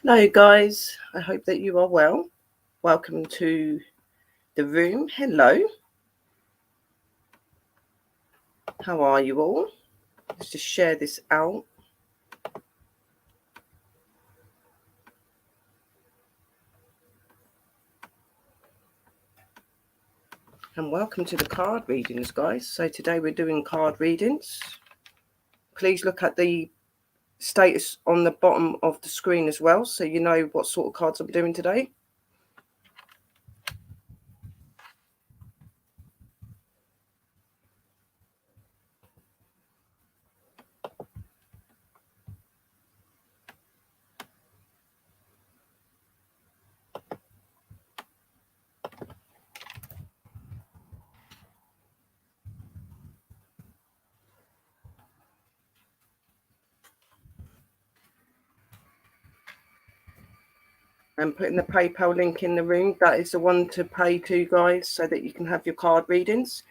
Hello guys, I hope that you are well. Welcome to the room. Hello. How are you all? Let's just share this out. And welcome to the card readings, guys. So today we're doing card readings. Please look at the status on the bottom of the screen as well, so you know what sort of cards I'm doing today. I'm putting the PayPal link in the room. That is the one to pay to, guys, so that you can have your card readings.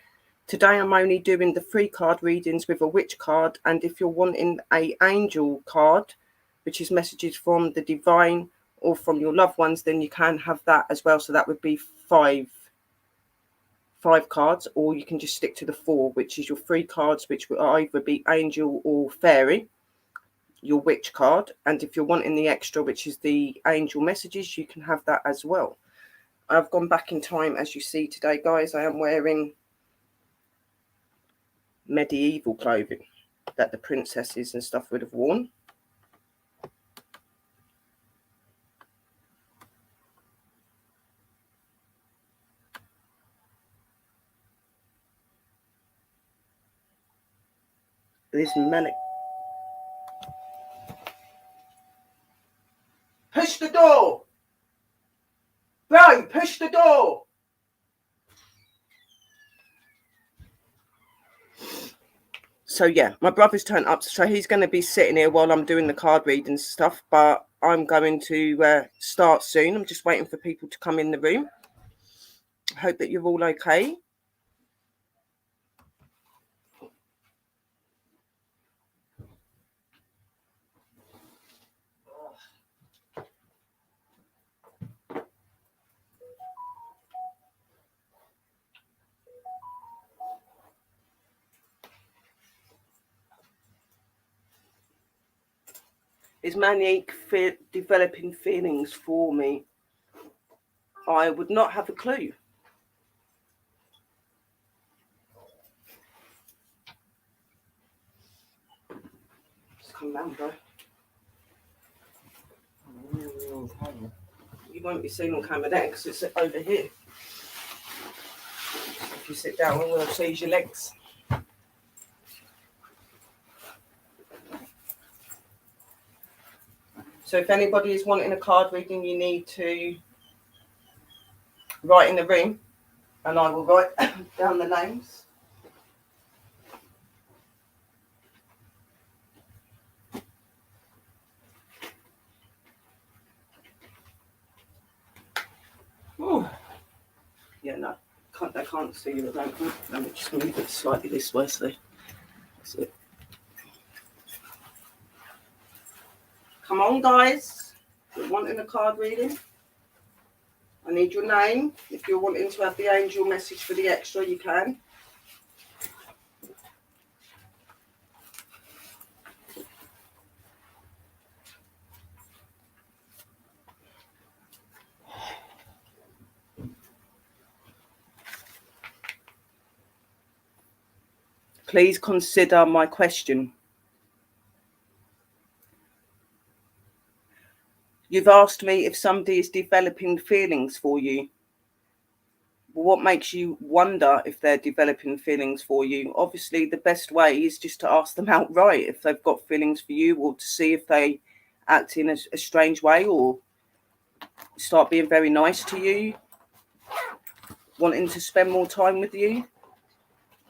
Today I'm only doing the free card readings with a witch card, and if you're wanting a angel card, which is messages from the divine or from your loved ones, then you can have that as well. So that would be five cards, or you can just stick to the 4, which is your free cards, which will either be angel or fairy, your witch card. And if you're wanting the extra, which is the angel messages, you can have that as well. I've gone back in time, as you see today, guys. I am wearing medieval clothing that the princesses and stuff would have worn. This manic. Push the door! Bro, push the door! So yeah, my brother's turned up, so he's going to be sitting here while I'm doing the card reading stuff, but I'm going to start soon. I'm just waiting for people to come in the room. I hope that you're all okay. Is Manique developing feelings for me? I would not have a clue. Just come down, bro. You won't be seen on camera then because it's over here. If you sit down, we'll see your legs. So if anybody is wanting a card reading, you need to write in the room, and I will write down the names. Ooh. Yeah, no, I can't see you. Let me just move it slightly this way, so that's it. Come on, guys. You're wanting a card reading? I need your name. If you're wanting to have the angel message for the extra, you can. Please consider my question. You've asked me if somebody is developing feelings for you. What makes you wonder if they're developing feelings for you? Obviously, the best way is just to ask them outright if they've got feelings for you, or to see if they act in a strange way, or start being very nice to you, wanting to spend more time with you.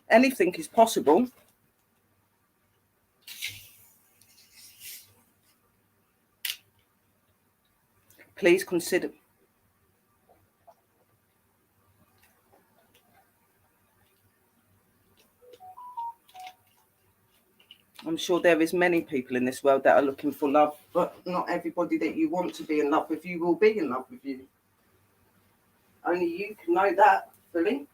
Anything is possible. Please consider. I'm sure there is many people in this world that are looking for love, but not everybody that you want to be in love with you will be in love with you. Only you can know that fully.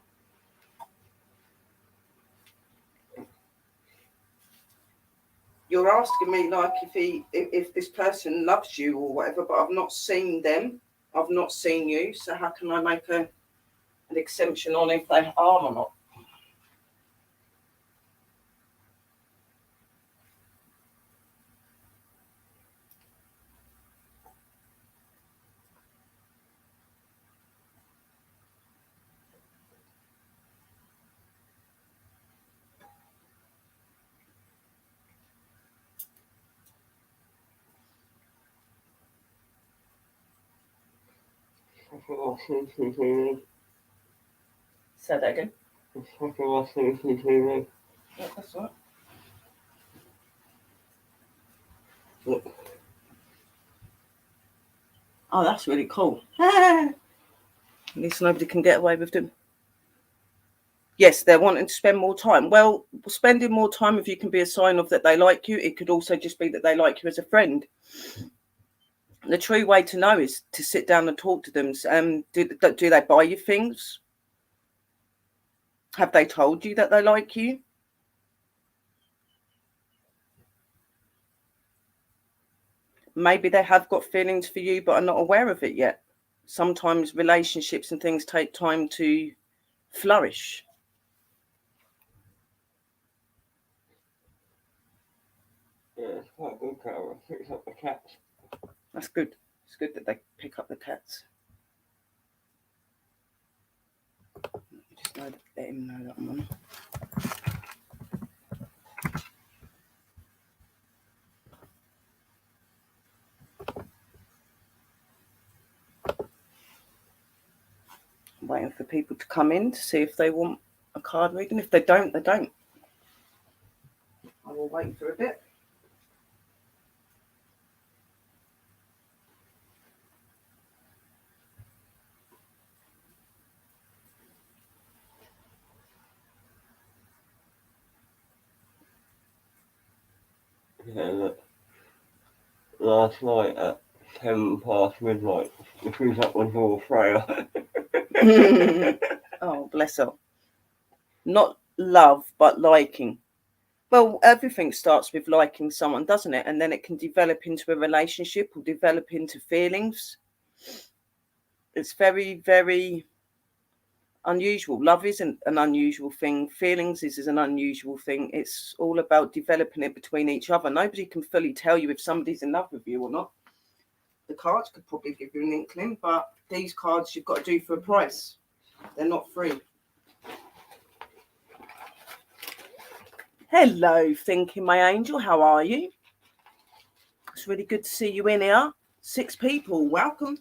You're asking me like if this person loves you or whatever, but I've not seen them. I've not seen you, so how can I make an exemption on if they are or not? Say that again. Yeah, that's right. Look. Oh, that's really cool. At least nobody can get away with them. Yes, they're wanting to spend more time. Well, spending more time with you can be a sign of that they like you. It could also just be that they like you as a friend. The true way to know is to sit down and talk to them. Do they buy you things? Have they told you that they like you? Maybe they have got feelings for you but are not aware of it yet. Sometimes relationships and things take time to flourish. Yeah, it's quite good, Carol. Picks up the cats. That's good. It's good that they pick up the cats. Just let him know that I'm on. I'm waiting for people to come in to see if they want a card reading. If they don't, they don't. I will wait for a bit. Yeah, look. Last night at 10 past midnight, the cruise up was all Freya. Oh, bless her. Not love, but liking. Well, everything starts with liking someone, doesn't it? And then it can develop into a relationship or develop into feelings. It's very, very unusual. Love isn't an unusual thing. Feelings is an unusual thing. It's all about developing it between each other. Nobody can fully tell you if somebody's in love with you or not. The cards could probably give you an inkling, but these cards you've got to do for a price. They're not free. Hello, Thinking My Angel. How are you? It's really good to see you in here. 6 people. Welcome.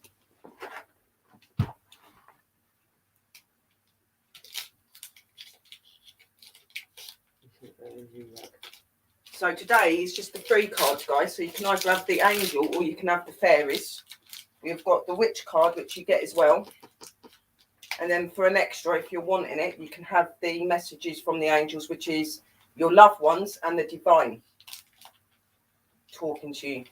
So today is just the 3 cards, guys. So you can either have the angel or you can have the fairies. We've got the witch card, which you get as well. And then for an extra, if you're wanting it, you can have the messages from the angels, which is your loved ones and the divine talking to you.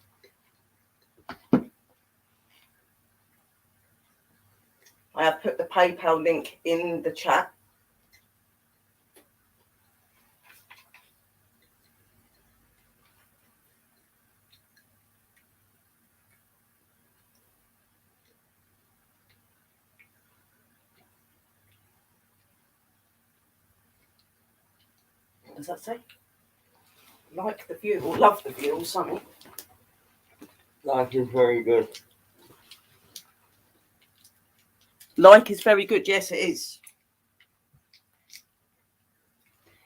I have put the PayPal link in the chat. What does that say? Like the view or love the view or something. Life is very good. Like is very good. Yes, it is.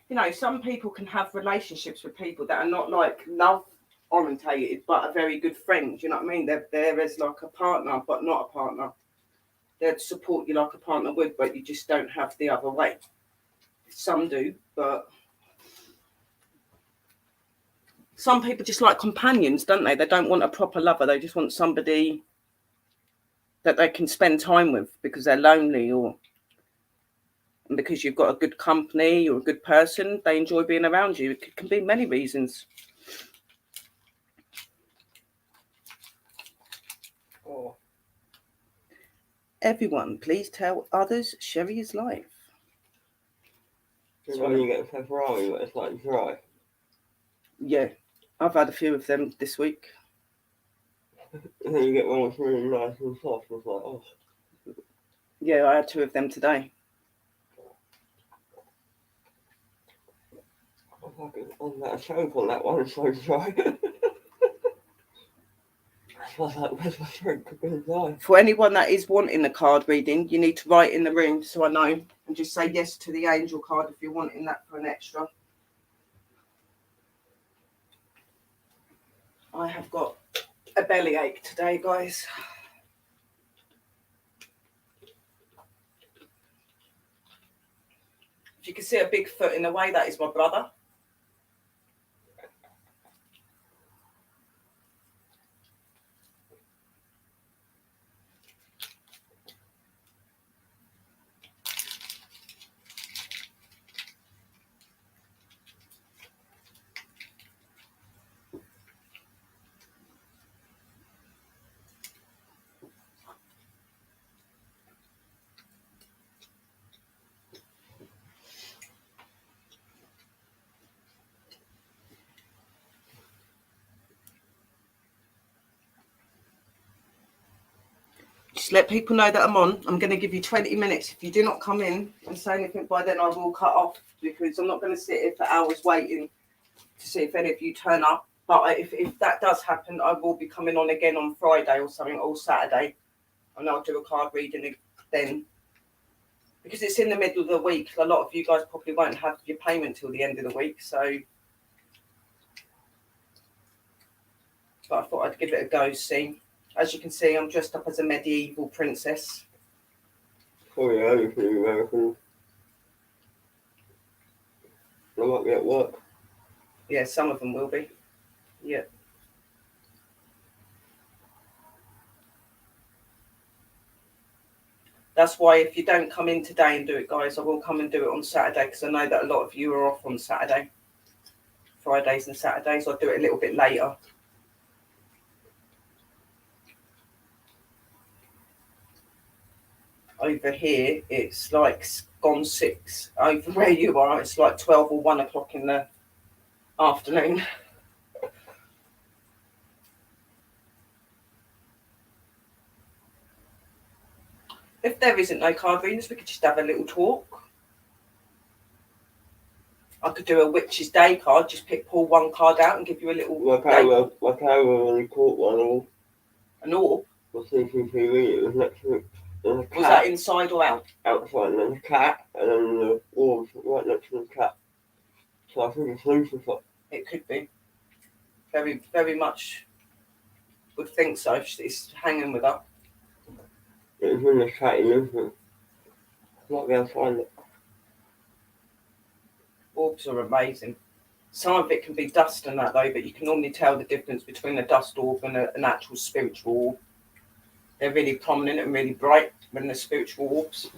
You know, some people can have relationships with people that are not like love orientated, but a very good friend. You know what I mean? They're there as like a partner, but not a partner. They'd support you like a partner would, but you just don't have the other way. Some do, but some people just like companions, don't they? They don't want a proper lover. They just want somebody that they can spend time with because they're lonely or And because you've got a good company, you're a good person, they enjoy being around you. It can be many reasons. Oh. Everyone, please tell others Sherry is life. So when you get a pepperoni, but it's like dry. Yeah, I've had a few of them this week. And then you get one that's really nice and soft. It's like, oh. Yeah, I had 2 of them today. I'm that choke on that one, it's so dry. I was like, where's my throat? Could be dry. For anyone that is wanting a card reading, you need to write in the room so I know, and just say yes to the angel card if you're wanting that for an extra. I have got a bellyache today, guys. If you can see a big foot in the way, that is my brother. Just let people know that I'm on. I'm going to give you 20 minutes. If you do not come in and say anything by then, I will cut off, because I'm not going to sit here for hours waiting to see if any of you turn up. But if that does happen, I will be coming on again on Friday or something, or Saturday, and I'll do a card reading then. Because it's in the middle of the week, a lot of you guys probably won't have your payment till the end of the week. So, but I thought I'd give it a go, see. As you can see, I'm dressed up as a medieval princess. Oh yeah, you're pretty American. I might be at work. Yeah, some of them will be. Yeah. That's why if you don't come in today and do it, guys, I will come and do it on Saturday, because I know that a lot of you are off on Saturday. Fridays and Saturdays. I'll do it a little bit later. Over here, it's like gone 6. Over where you are, it's like 12 or 1 o'clock in the afternoon. If there isn't no card readings, we could just have a little talk. I could do a Witch's Day card, just pull one card out and give you a little... My camera only caught one orb. An orb? The CCTV, it was next to it. And a cat. Was that inside or out? Outside, and then a cat, and then the orbs right next to the cat. So I think it's Lucifer. It could be. Very, very much would think so. It's hanging with her. It was in the cat in Lucifer. Might be able to find it. Orbs are amazing. Some of it can be dust and that though, but you can normally tell the difference between a dust orb and an actual spiritual orb. They're really prominent and really bright when they're spiritual orbs.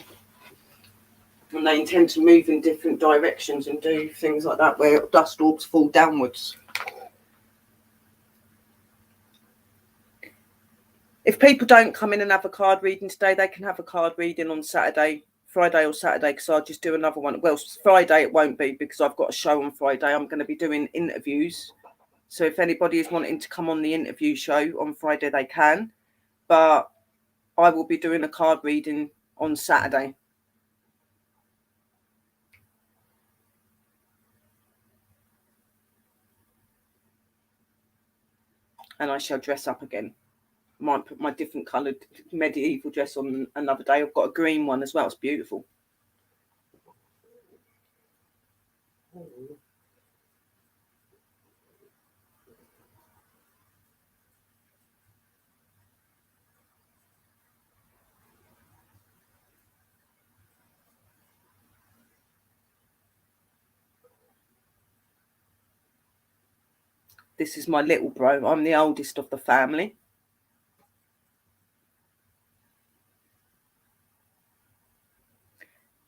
And they intend to move in different directions and do things like that, where dust orbs fall downwards. If people don't come in and have a card reading today, they can have a card reading on Saturday, Friday or Saturday, because I'll just do another one. Well, Friday it won't be, because I've got a show on Friday. I'm going to be doing interviews. So if anybody is wanting to come on the interview show on Friday, they can. But I will be doing a card reading on Saturday. And I shall dress up again. Might put my different coloured medieval dress on another day. I've got a green one as well. It's beautiful. This is my little bro. I'm the oldest of the family.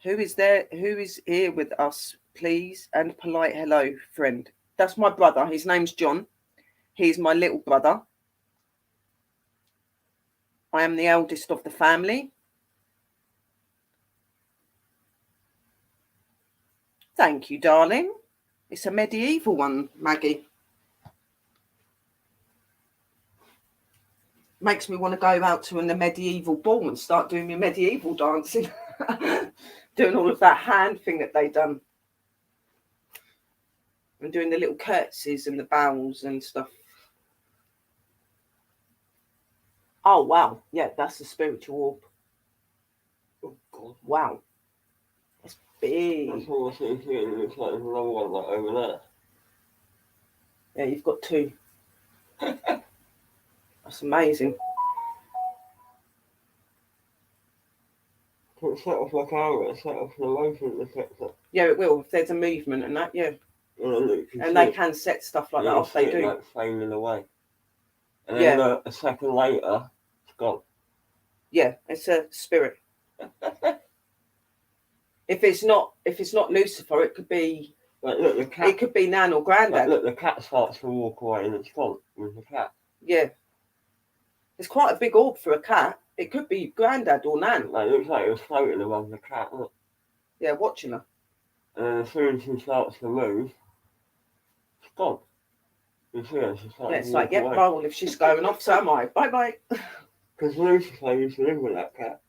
Who is there? Who is here with us, please? And polite hello, friend. That's my brother. His name's John. He's my little brother. I am the eldest of the family. Thank you, darling. It's a medieval one, Maggie. Makes me want to go out to the medieval ball and start doing my medieval dancing. Doing all of that hand thing that they done. And doing the little curtsies and the bows and stuff. Oh, wow. Yeah, that's a spiritual orb. Oh, God. Wow. That's big. That's all I see here. It looks like there's another one like over there. Yeah, you've got two. That's amazing. Can it set off like arrow? Set off the motion detector. Yeah, it will. If there's a movement and that, yeah. And they can set stuff like that off. They do. Like failing away. And then a second later, it's gone. Yeah, it's a spirit. If it's not Lucifer, it could be. Like, look, the cat. It could be Nan or Grandad. Like, look, the cat starts to walk away and it's gone with the cat. Yeah. It's quite a big orb for a cat. It could be Grandad or Nan. Like, it looks like it was floating above the cat. Look. Yeah, watching her. And then as soon as she starts to move, it's gone. You see her, she's starting It's like, away. well, if she's going off, so am I. Bye-bye. Because Lucifer used to live with that cat.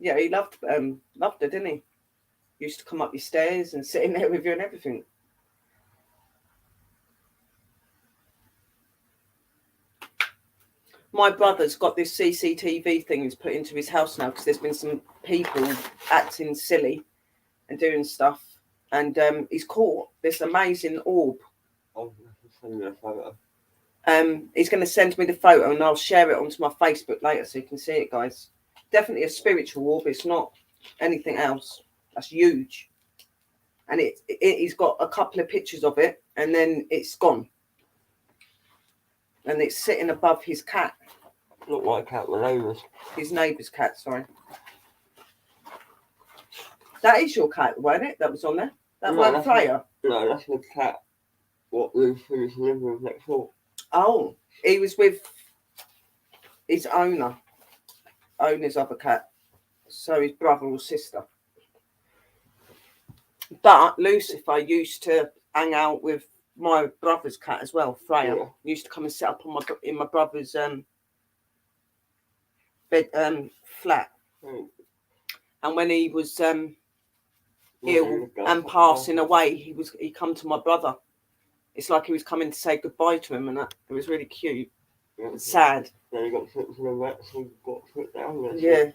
Yeah, he loved her, didn't he? Used to come up your stairs and sit in there with you and everything. My brother's got this CCTV thing he's put into his house now because there's been some people acting silly and doing stuff. And he's caught this amazing orb. Oh, I'll send you a photo. He's going to send me the photo and I'll share it onto my Facebook later so you can see it, guys. Definitely a spiritual orb. It's not anything else. That's huge. And he's got a couple of pictures of it and then it's gone. And it's sitting above his cat. Look like cat, my neighbour's. His neighbour's cat, sorry. That is your cat, wasn't it? That was on there? That weren't Freya? No, that's the cat. What Lucy was living with next door. Oh, he was with his owner's other cat. So his brother or sister. But Lucifer used to hang out with my brother's cat as well, Freya. Yeah. Used to come and sit up on in my brother's bed flat. And when he was ill and passing away, he come to my brother. It's like he was coming to say goodbye to him, and that it was really cute. Yeah. And sad. Then he got put to the vet, so he got put down there. Yeah.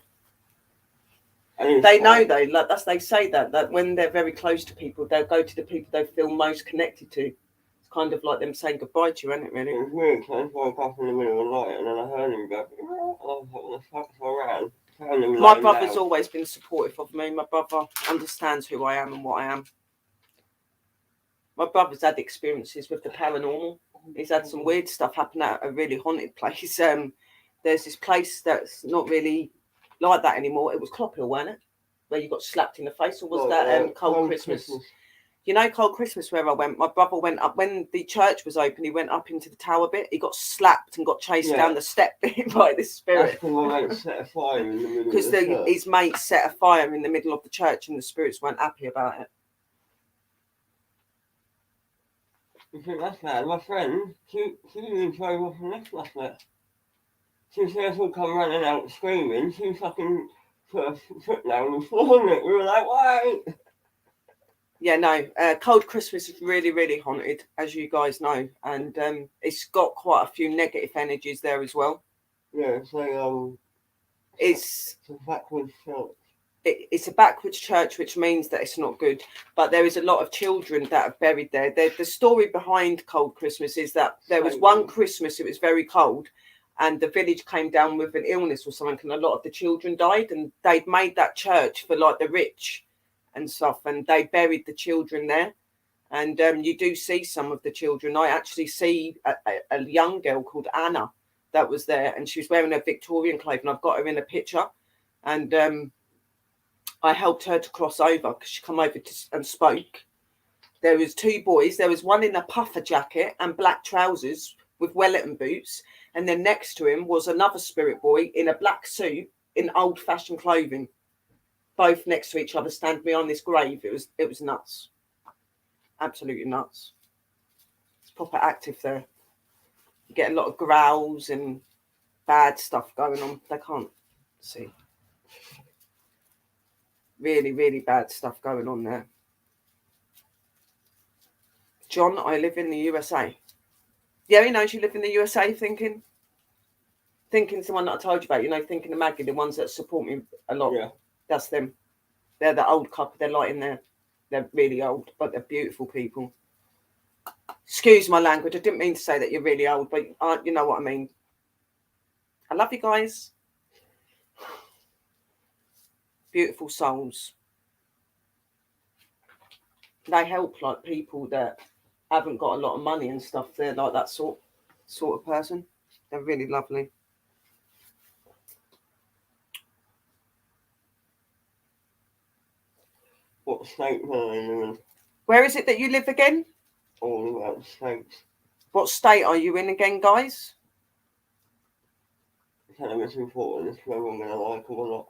They know though, like they say that when they're very close to people, they'll go to the people they feel most connected to. It's kind of like them saying goodbye to you, isn't it, really? It was weird, so I just woke up in the middle of the night and then I heard him go, oh, I was like, what the fuck, so I ran. My brother's always been supportive of me. My brother understands who I am and what I am. My brother's had experiences with the paranormal. He's had some weird stuff happen at a really haunted place. There's this place that's not really like that anymore. It was Clophill, wasn't it? Where you got slapped in the face, or was that Cold Christmas? You know, Cold Christmas where I went. My brother went up when the church was open. He went up into the tower bit. He got slapped and got chased down the step bit by this spirit. Because his mate set a fire in the middle of the church, and the spirits weren't happy about it. You think that's bad? My friend, she didn't drove off the next last night. She said us all come running out screaming. She fucking put her foot down and floored it. We were like, why? Yeah, no. Cold Christmas is really, really haunted, as you guys know, and it's got quite a few negative energies there as well. Yeah, so it's a backwards church. It's a backwards church, which means that it's not good. But there is a lot of children that are buried there. The story behind Cold Christmas is that there was one Christmas, it was very cold, and the village came down with an illness or something, and a lot of the children died, and they'd made that church for like the rich and stuff, and they buried the children there. And you do see some of the children. I actually see a young girl called Anna that was there, and she was wearing a Victorian cloak, and I've got her in a picture. And I helped her to cross over because she come over and spoke. There was 2 boys. There was one in a puffer jacket and black trousers with Wellington boots. And then next to him was another spirit boy in a black suit in old-fashioned clothing. Both next to each other, standing behind this grave. It was nuts. Absolutely nuts. It's proper active there. You get a lot of growls and bad stuff going on. They can't see. Really, really bad stuff going on there. John, I live in the USA. Yeah, he knows you live in the USA, thinking someone that I told you about, thinking of Maggie, the ones that support me a lot. Yeah. That's them. They're the old couple. They're like in there. They're really old, but they're beautiful people. Excuse my language. I didn't mean to say that you're really old, but you know what I mean. I love you guys. Beautiful souls. They help like people that haven't got a lot of money and stuff. They're like that sort of person. They're really lovely. What state are you in? Where is it that you live again? All about states. What state are you in again, guys? It's important. It's whether I'm going to like them or not.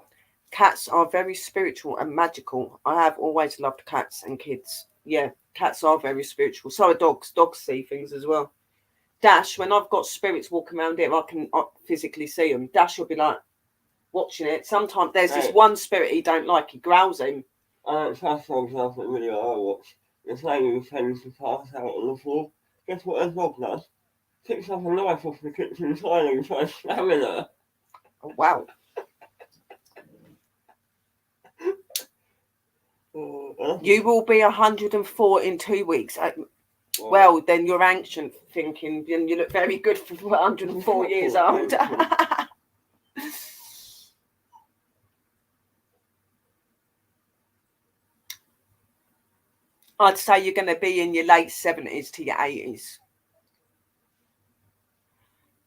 Cats are very spiritual and magical. I have always loved cats and kids. Yeah, cats are very spiritual. So are dogs. Dogs see things as well. Dash, when I've got spirits walking around here, I can physically see them. Dash will be like watching it. Sometimes there's this one spirit he don't like. He growls at him. That's for example, the video I watched. This lady who tends to pass out on the floor. Guess what her dog does? Picks up a knife off the kitchen tile and tries slamming her. Oh, wow. You will be 104 in 2 weeks. Well, then you're ancient thinking, and you look very good for 104 years old. I'd say you're going to be in your late 70s to your 80s.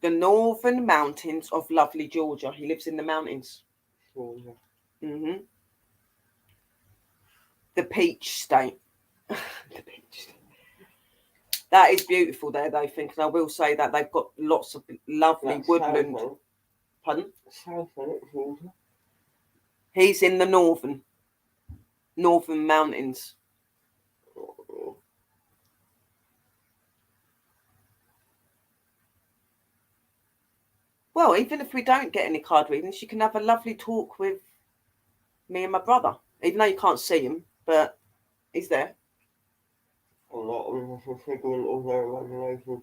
The northern mountains of lovely Georgia. He lives in the mountains. Georgia. Mm-hmm. The Peach State. The Peach State. That is beautiful there, though, thinking. I will say that they've got lots of lovely woodland. Pardon? South Georgia. He's in the northern mountains. Well, even if we don't get any card readings, you can have a lovely talk with me and my brother. Even though you can't see him, but he's there. A lot of us are figuring of their imagination.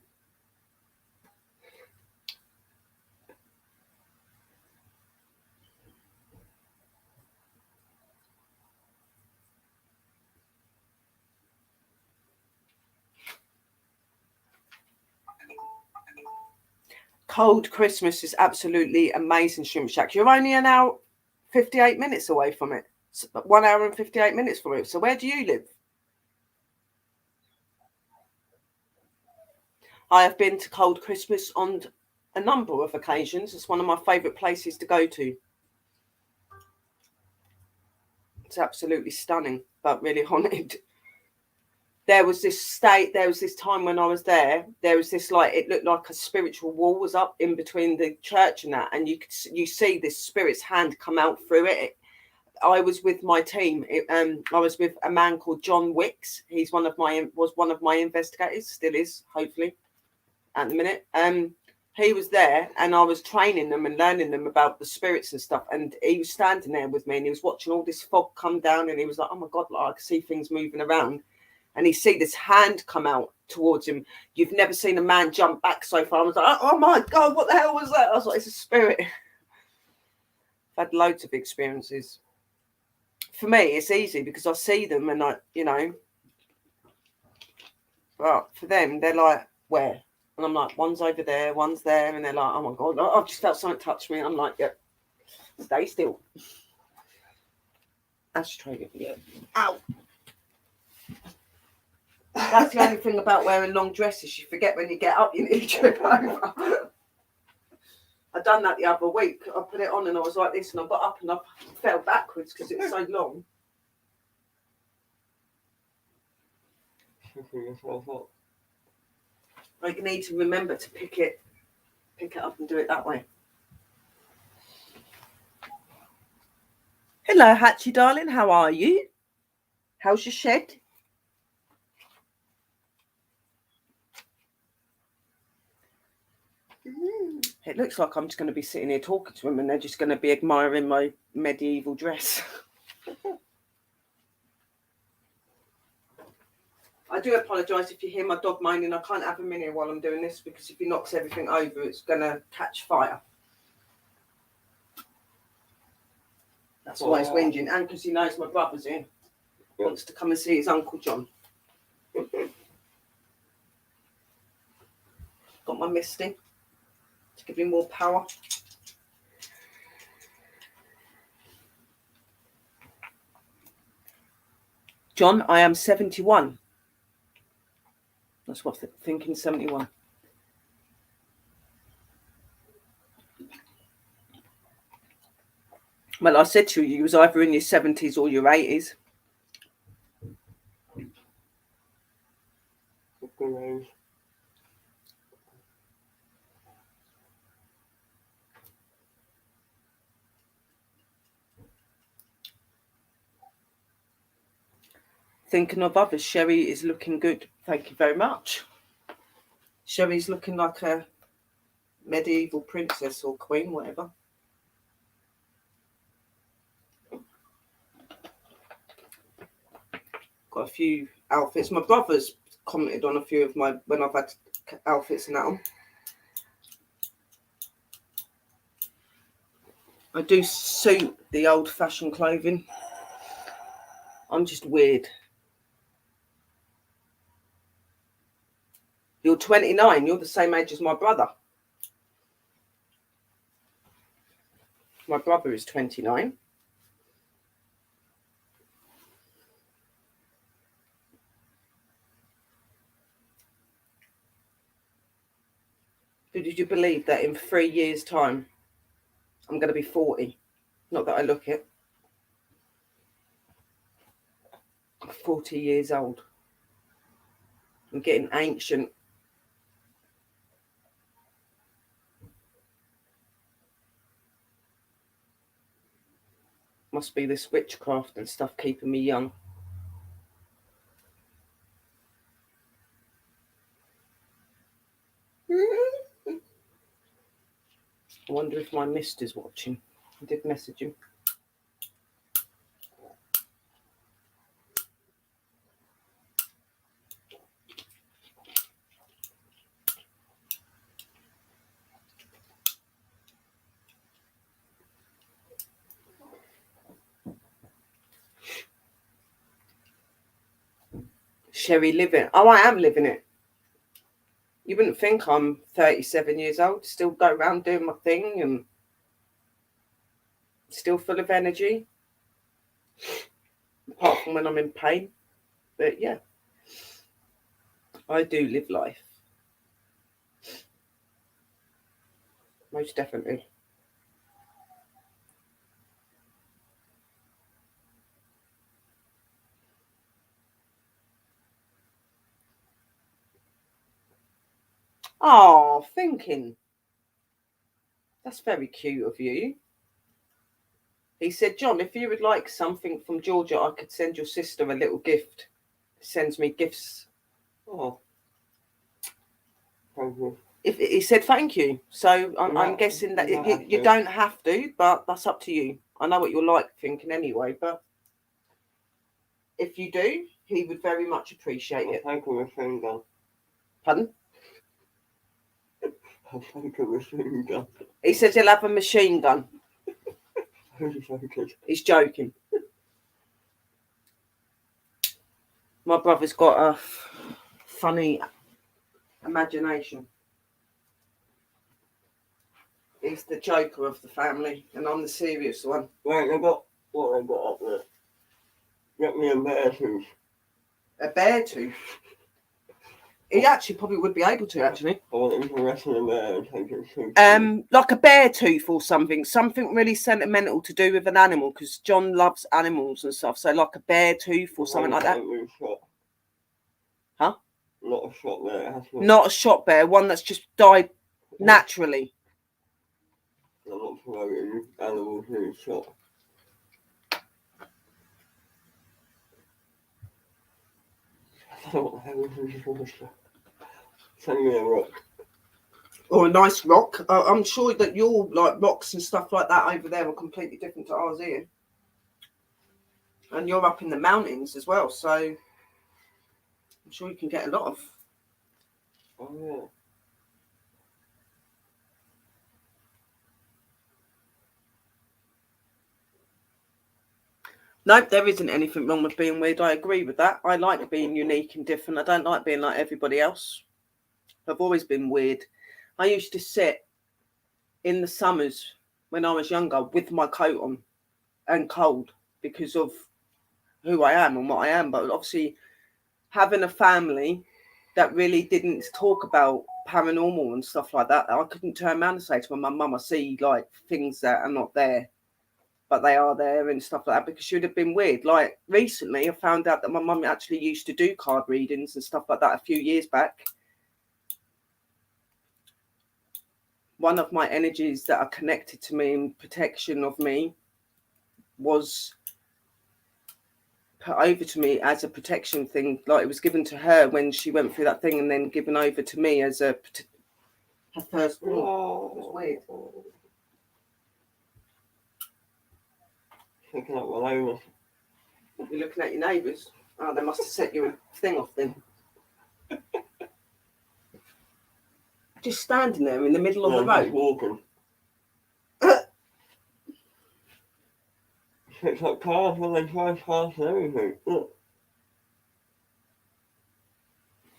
Cold Christmas is absolutely amazing, Shrimp Shack. You're only an hour, 58 minutes away from it. 1 hour and 58 minutes from it. So where do you live? I have been to Cold Christmas on a number of occasions. It's one of my favourite places to go to. It's absolutely stunning, but really haunted. There was this time when I was there, there was this, like, it looked like a spiritual wall was up in between the church and that, and you see this spirit's hand come out through it. I was with my team. I was with a man called John Wicks. He's was one of my investigators, still is, hopefully, at the minute. He was there, and I was training them and learning them about the spirits and stuff. And he was standing there with me, and he was watching all this fog come down, and he was like, "Oh my God, like, I can see things moving around." And he see this hand come out towards him. You've never seen a man jump back so far. I was like, "Oh my God, what the hell was that?" I was like, "It's a spirit." I've had loads of experiences. For me, it's easy because I see them and but for them, they're like, "Where?" And I'm like, "One's over there, one's there." And they're like, "Oh my God, I've just felt something touch me." I'm like, "Yeah, stay still." Ashtray, yeah. Ow. That's the only thing about wearing long dresses. You forget when you get up, you need to trip over. I done that the other week. I put it on and I was like this, and I got up and I fell backwards because it was so long. I need to remember to pick it up and do it that way. Hello, Hatchie darling. How are you? How's your shed? It looks like I'm just going to be sitting here talking to them and they're just going to be admiring my medieval dress. I do apologise if you hear my dog moaning. I can't have him in here while I'm doing this because if he knocks everything over, it's going to catch fire. That's why he's whinging, and because he knows my brother's in. Wants to come and see his Uncle John. Got my misting to give him more power. John, I am 71. That's what I'm thinking, 71. Well, I said to you, you was either in your 70s or your 80s. Thinking of others, Sherry is looking good. Thank you very much. Sherry's looking like a medieval princess or queen, whatever. Got a few outfits. My brother's commented on a few of my, when I've had outfits and that on. I do suit the old-fashioned clothing. I'm just weird. You're 29. You're the same age as my brother. My brother is 29. But did you believe that in 3 years' time, I'm going to be 40? Not that I look it. I'm 40 years old. I'm getting ancient. Must be this witchcraft and stuff keeping me young. I wonder if my mister's watching. I did message him. Sherry living. Oh, I am living it. You wouldn't think I'm 37 years old, still go around doing my thing and still full of energy. Apart from when I'm in pain. But yeah, I do live life. Most definitely. Oh, thinking. That's very cute of you. He said, John, if you would like something from Georgia, I could send your sister a little gift. He sends me gifts. Oh. Thank you. He said thank you. So I'm guessing that you don't have to, but that's up to you. I know what you're like thinking anyway, but if you do, he would very much appreciate it. Thank you, machine gun. Pardon? Thank you, machine gun. He says he'll have a machine gun. He's joking. My brother's got a funny imagination. He's the joker of the family, and I'm the serious one. Right, they got what they got up there. Get me a bear tooth. A bear tooth? He actually probably would be able to, actually. I want him to wrestle a bear and take its tooth. Like a bear tooth or something. Something really sentimental to do with an animal, because John loves animals and stuff. So like a bear tooth or something like that. Huh? Not a shot bear. Not a shot bear. One that's just died naturally. I'm not promoting animals being shot. What the hell is this? Send me a rock. Or a nice rock. I'm sure that your like rocks and stuff like that over there are completely different to ours here. And you're up in the mountains as well, so I'm sure you can get a lot of. Oh yeah. No, there isn't anything wrong with being weird. I agree with that. I like being unique and different. I don't like being like everybody else. I've always been weird. I used to sit in the summers when I was younger with my coat on and cold because of who I am and what I am. But obviously having a family that really didn't talk about paranormal and stuff like that, I couldn't turn around and say to my mum, I see like things that are not there, but they are there and stuff like that, because she would have been weird. Like recently, I found out that my mum actually used to do card readings and stuff like that a few years back. One of my energies that are connected to me and protection of me was put over to me as a protection thing. Like it was given to her when she went through that thing, and then given over to me as her first. Oh, it was weird. Picking up my neighbours. You're looking at your neighbours. Oh, they must have set your thing off then. Just standing there in the middle of the road. Walking. It's like cars when they drive past and everything. Look.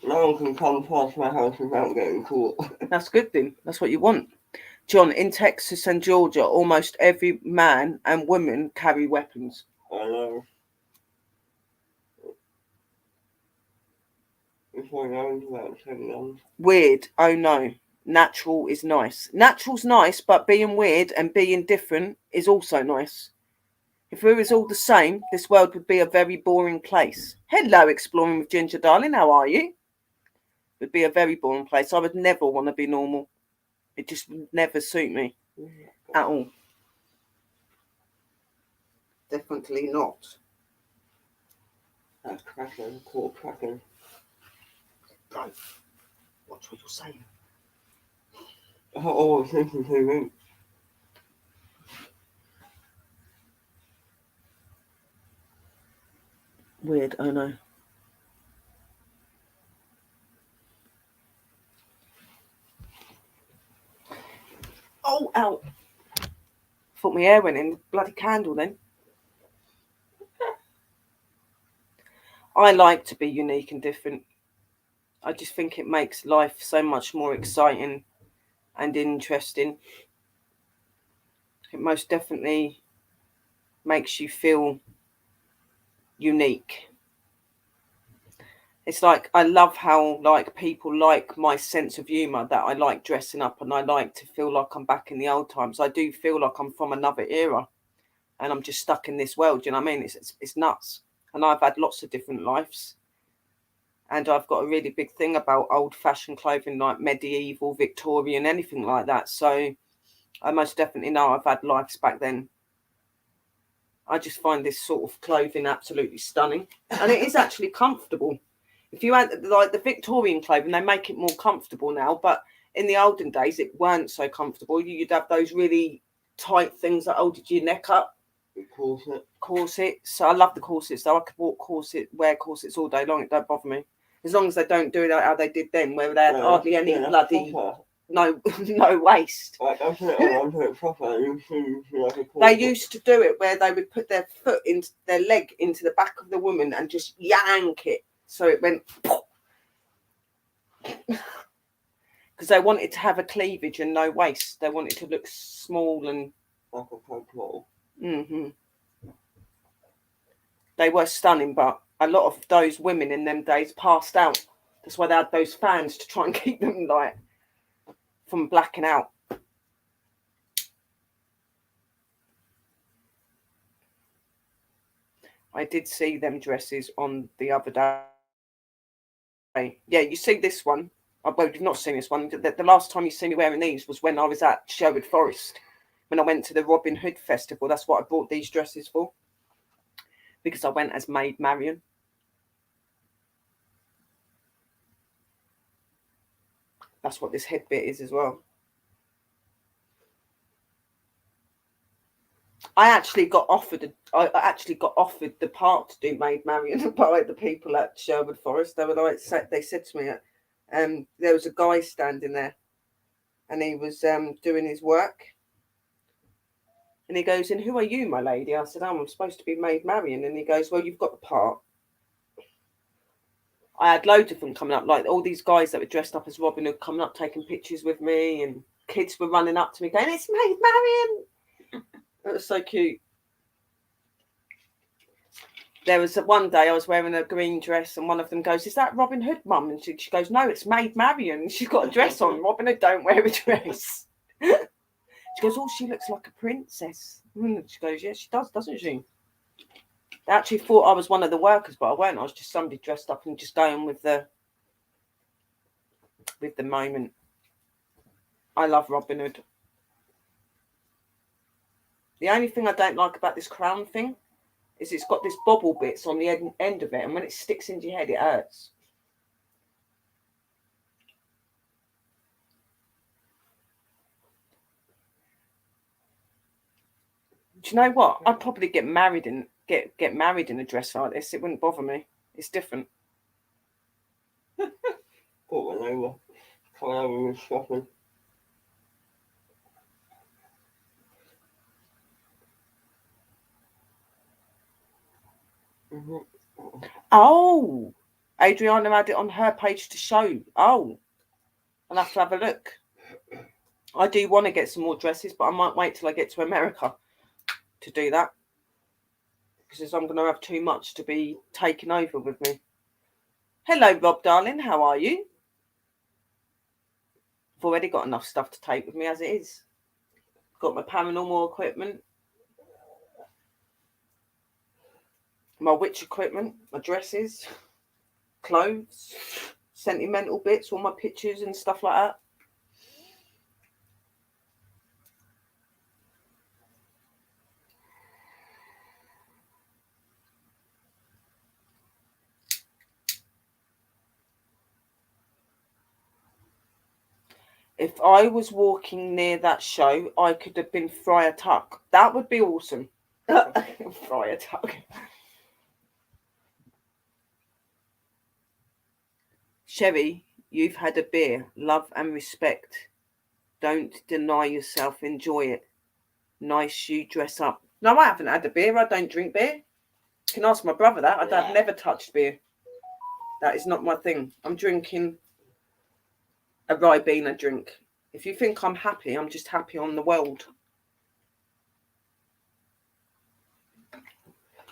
No one can come past my house without getting caught. That's good then. That's what you want. John, in Texas and Georgia, almost every man and woman carry weapons. I know. Before going about taking guns. Weird. Oh no. Natural is nice. Natural's nice, but being weird and being different is also nice. If we was all the same, this world would be a very boring place. Hello, Exploring with Ginger, darling. How are you? It would be a very boring place. I would never want to be normal. It just would never suit me at all. Definitely not. That's cracking. Caught cracking. Bro, watch what you're saying. Oh, I was thinking too late. Weird, I know. Oh, ow. Thought my hair went in. Bloody candle then. I like to be unique and different. I just think it makes life so much more exciting and interesting. It most definitely makes you feel unique. It's like I love how like people like my sense of humour, that I like dressing up and I like to feel like I'm back in the old times. I do feel like I'm from another era and I'm just stuck in this world. Do you know what I mean? It's nuts. And I've had lots of different lives. And I've got a really big thing about old-fashioned clothing, like medieval, Victorian, anything like that. So I most definitely know I've had lives back then. I just find this sort of clothing absolutely stunning. And it is actually comfortable. If you had like the Victorian clothing, they make it more comfortable now. But in the olden days, it weren't so comfortable. You'd have those really tight things that holded your neck up. Corsets. So I love the corsets. So I could wear corsets all day long. It don't bother me. As long as they don't do it how they did then, where they had hardly any bloody no waist. Like, I put it on it proper. They used to do it where they would put their foot into their leg into the back of the woman and just yank it so it went. Because they wanted to have a cleavage and no waist. They wanted to look small and. Like a control. They were stunning, but a lot of those women in them days passed out That's why they had those fans to try and keep them like from blacking out. I did see them dresses on the other day. Yeah, you see this one. Well, you've not seen this one. The last time you see me wearing these was when I was at Sherwood Forest. When I went to the Robin Hood Festival. That's what I bought these dresses for. Because I went as Maid Marian. That's what this head bit is as well. I actually got offered the part to do Maid Marian by the people at Sherwood Forest. They were like, they said to me, there was a guy standing there, and he was doing his work, and he goes, "And who are you, my lady?" I said, "Oh, I'm supposed to be Maid Marian," and he goes, "Well, you've got the part." I had loads of them coming up, like all these guys that were dressed up as Robin Hood coming up, taking pictures with me, and kids were running up to me going, "It's Maid Marian." It was so cute. There was one day I was wearing a green dress, and one of them goes, "Is that Robin Hood, Mum?" And she goes, "No, it's Maid Marian. She's got a dress on. Robin Hood don't wear a dress." She goes, "Oh, she looks like a princess." And she goes, "Yeah, she does, doesn't she?" They actually thought I was one of the workers, but I weren't. I was just somebody dressed up and just going with the moment. I love Robin Hood. The only thing I don't like about this crown thing is it's got this bobble bits on the end of it, and when it sticks into your head, it hurts. Do you know what? I'd probably get married in a dress like this. It wouldn't bother me. It's different. Thought when they were coming over and shopping. Oh, Adriana had it on her page to show. Oh, I'll have to have a look. I do want to get some more dresses, but I might wait till I get to America to do that, because I'm going to have too much to be taken over with me. Hello, Rob, darling. How are you? I've already got enough stuff to take with me as it is. Got my paranormal equipment, my witch equipment, my dresses, clothes, sentimental bits, all my pictures and stuff like that. If I was walking near that show, I could have been Friar Tuck. That would be awesome. Friar Tuck. Sherry, you've had a beer. Love and respect. Don't deny yourself. Enjoy it. Nice you dress up. No, I haven't had a beer. I don't drink beer. You can ask my brother that. I've never touched beer. That is not my thing. I'm drinking a Ribena drink. If you think I'm happy, I'm just happy on the world.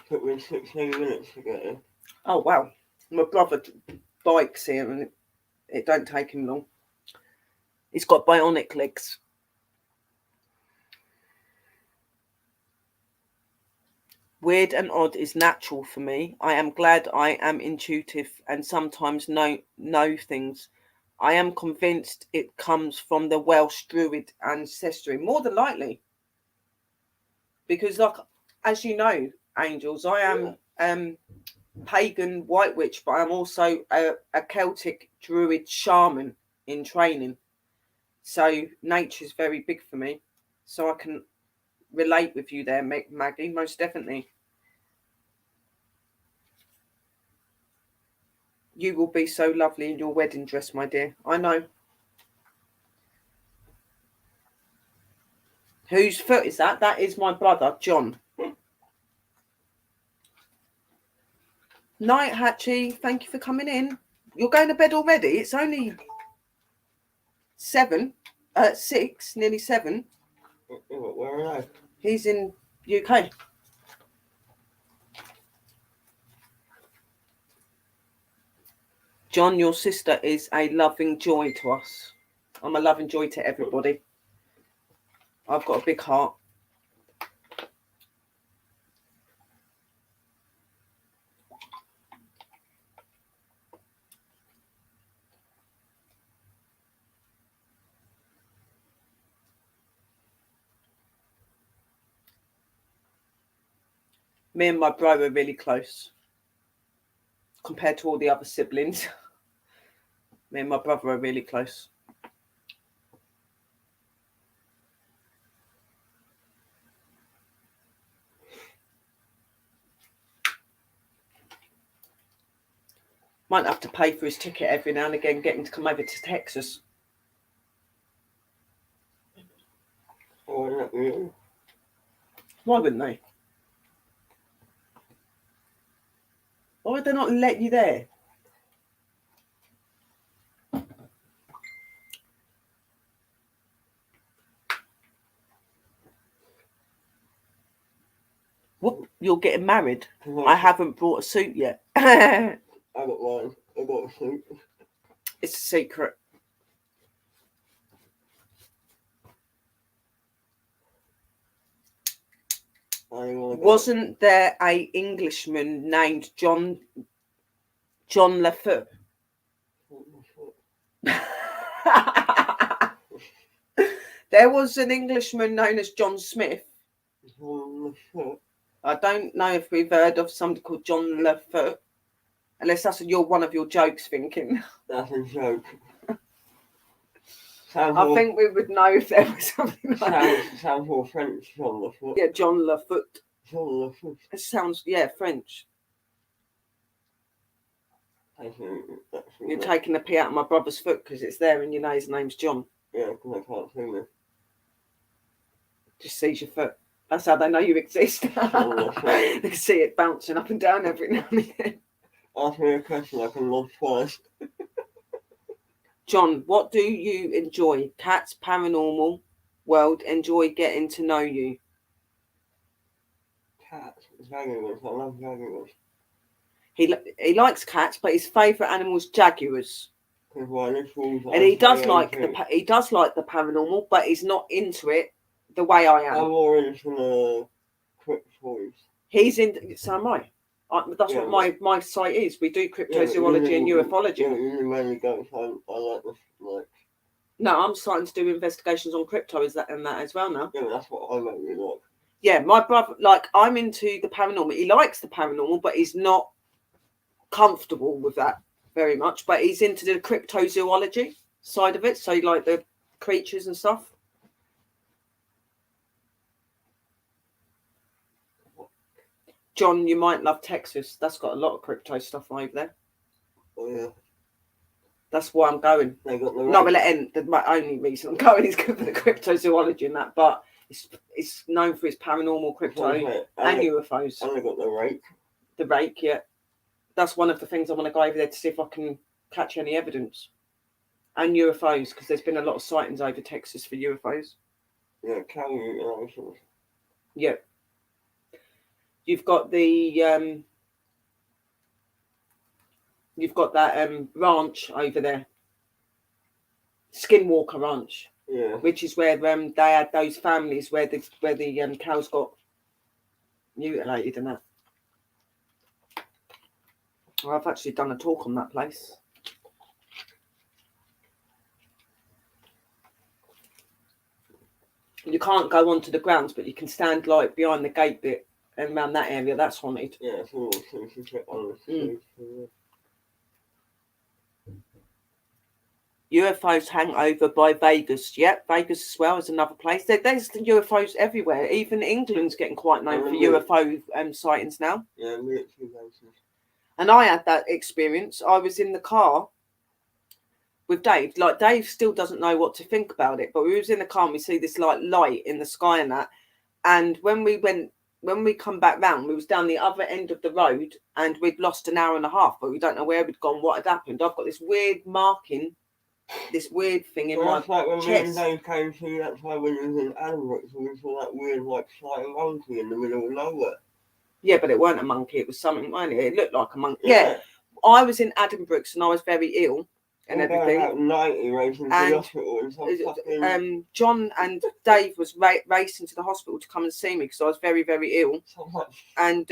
Took me 16 minutes to get in. Oh, wow. My brother bikes here and it don't take him long. He's got bionic legs. Weird and odd is natural for me. I am glad I am intuitive and sometimes know things. I am convinced it comes from the Welsh Druid ancestry, more than likely. Because, like, as you know, angels, I am pagan white witch, but I'm also a Celtic Druid shaman in training. So nature's very big for me. So I can relate with you there, Maggie, most definitely. You will be so lovely in your wedding dress, my dear. I know. Whose foot is that? That is my brother, John. Night, Hatchie. Thank you for coming in. You're going to bed already? It's only 6, nearly 7. Where are they? He's in UK. John, your sister is a loving joy to us. I'm a loving joy to everybody. I've got a big heart. Me and my bro are really close compared to all the other siblings. Me and my brother are really close. Might have to pay for his ticket every now and again, get him to come over to Texas. Oh, not really. Why wouldn't they? Why would they not let you there? Whoop, you're getting married. I haven't brought a suit yet. I got one. I got a suit. It's a secret. Wasn't there a Englishman named John Lafoot? There was an Englishman known as John Smith. I don't know if we've heard of somebody called John Lafoot, unless that's one of your jokes thinking. That's a joke. I think we would know if there was something like that. Sounds more French, John Lafoot. Yeah, John Lafoot. John Lafoot. It sounds, yeah, French. You're taking a pee out of my brother's foot because it's there and you know his name's John. Yeah, because I can't see me. Just sees your foot. That's how they know you exist. They can see it bouncing up and down every now and again. Ask me a question I can love twice. John, what do you enjoy? Cats, paranormal world, enjoy getting to know you. Cats, jaguars. I love jaguars. He likes cats, but his favourite animal is jaguars. And he does like the paranormal, but he's not into it the way I am. I'm more into the cryptoids. He's in. So am I. That's what my site is. We do cryptozoology and ufology. Yeah, you mainly go. I like this. No, I'm starting to do investigations on crypto. Is that as well now? Yeah, that's what I mainly like. Yeah, my brother, I'm into the paranormal. He likes the paranormal, but he's not comfortable with that very much. But he's into the cryptozoology side of it. So like the creatures and stuff. John, you might love Texas. That's got a lot of crypto stuff over there. Oh, yeah. That's why I'm going. They got the not going to end. My only reason I'm going is for the cryptozoology and that. But it's known for its paranormal crypto and UFOs. And they got the rake. The rake, yeah. That's one of the things I want to go over there to see if I can catch any evidence. And UFOs, because there's been a lot of sightings over Texas for UFOs. Yeah, cow mutilations. Yeah. You've got the you've got that ranch over there, Skinwalker Ranch. Yeah. Which is where they had those families where the cows got mutilated and that. Well, I've actually done a talk on that place. You can't go onto the grounds, but you can stand like behind the gate bit. And around that area, that's haunted. Yeah, it's all UFOs hang over by Vegas. Yep, Vegas as well is another place. There's UFOs everywhere. Even England's getting quite known for UFO sightings now. Yeah, military bases. And I had that experience. I was in the car with Dave. Like, Dave still doesn't know what to think about it, but we was in the car and we see this light in the sky and that. And when we come back round, we was down the other end of the road and we'd lost an hour and a half, but we don't know where we'd gone, what had happened. I've got this weird marking, this weird thing in my chest. That's like when chest. me and Dave came to, that's why when we was in Addenbrooke, we saw that weird, flying monkey in the middle of nowhere. Yeah, but it weren't a monkey, it was something, wasn't it? It looked like a monkey. Yeah. I was in Addenbrooke's and I was very ill and everything. About 90 racing to the And, hospital and some fucking... John and Dave was racing to the hospital to come and see me because I was very, very ill. And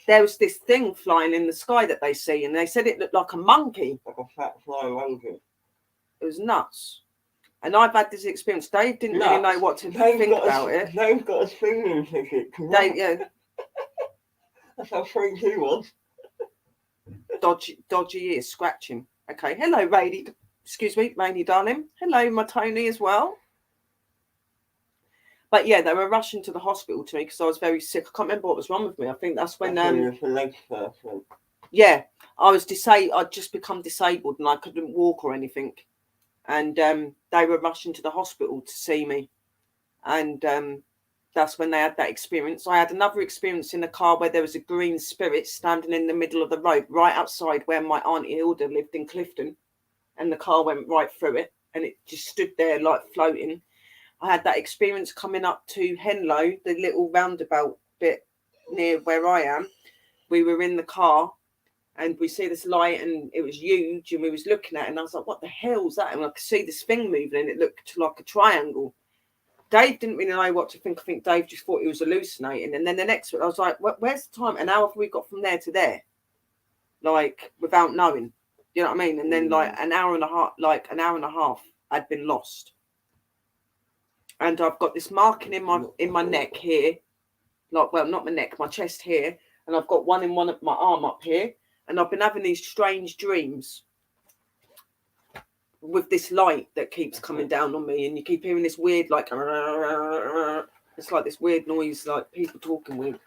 there was this thing flying in the sky that they see, and they said it looked like a monkey. Like a fat flying monkey. It was nuts. And I've had this experience. Dave didn't really know what to think about it. Dave's got a speeding ticket. Dave, yeah. That's how freaked he was. Dodgy ears, scratching. Okay, hello, Rainy. Excuse me, Rainy, darling. Hello, my Tony as well. But yeah, they were rushing to the hospital to me because I was very sick. I can't remember what was wrong with me. I think that's when yeah, I was disabled. I'd just become disabled and I couldn't walk or anything. And they were rushing to the hospital to see me. And that's when they had that experience. I had another experience in the car where there was a green spirit standing in the middle of the road, right outside where my Auntie Hilda lived in Clifton. And the car went right through it. And it just stood there like floating. I had that experience coming up to Henlow, the little roundabout bit near where I am. We were in the car and we see this light and it was huge and we was looking at it and I was like, what the hell's that? And I could see this thing moving and it looked like a triangle. Dave didn't really know what to think. I think Dave just thought he was hallucinating. And then the next one, I was like, where's the time? And how have we got from there to there? Like, without knowing. You know what I mean? And then like an hour and a half, I'd been lost. And I've got this marking in my neck here. Like, well, not my neck, my chest here. And I've got one in one of my arm up here. And I've been having these strange dreams with this light that keeps coming down on me. And you keep hearing this weird, like, it's like this weird noise, like people talking weird.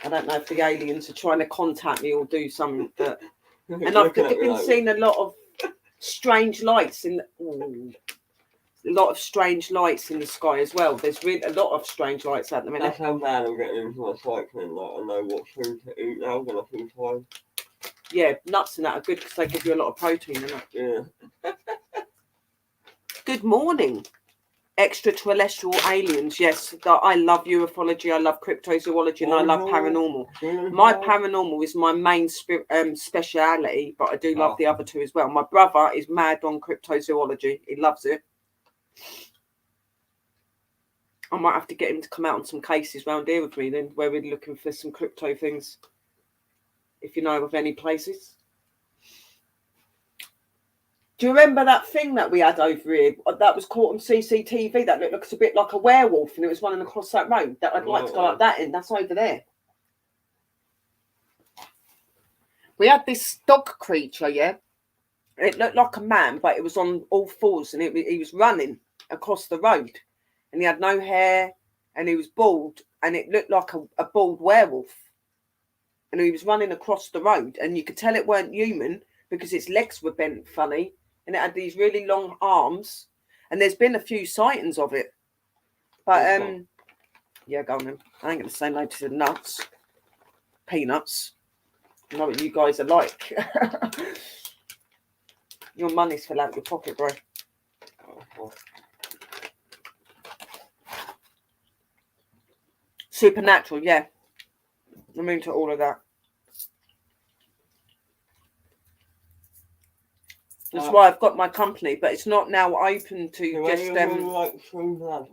I don't know if the aliens are trying to contact me or do something. But... And I've been seeing a lot of strange lights in a lot of strange lights in the sky as well. There's really a lot of strange lights at the minute. That's how bad I'm getting into my cycling. Like, I know what food to eat now when I feel tired. Yeah, nuts and that are good because they give you a lot of protein in it. Yeah. Good morning, extraterrestrial aliens. Yes, I love ufology, I love cryptozoology, and I love paranormal. My paranormal is my main speciality, but I do love the other two as well. My brother is mad on cryptozoology. He loves it. I might have to get him to come out on some cases round here with me then, where we're looking for some crypto things. If you know of any places. Do you remember that thing that we had over here that was caught on CCTV that looked a bit like a werewolf and it was running across that road? That I'd like to go like that in. That's over there. We had this dog creature, yeah. It looked like a man, but it was on all fours and he was running across the road. And he had no hair and he was bald and it looked like a bald werewolf. And he was running across the road and you could tell it weren't human because its legs were bent funny and it had these really long arms. And there's been a few sightings of it. But, yeah, go on then. I ain't going to say no to the nuts. Peanuts. I know what you guys are like. Your money's fell out of your pocket, bro. Supernatural, yeah. I'm into all of that. That's why I've got my company, but it's not now open to just like True Blood.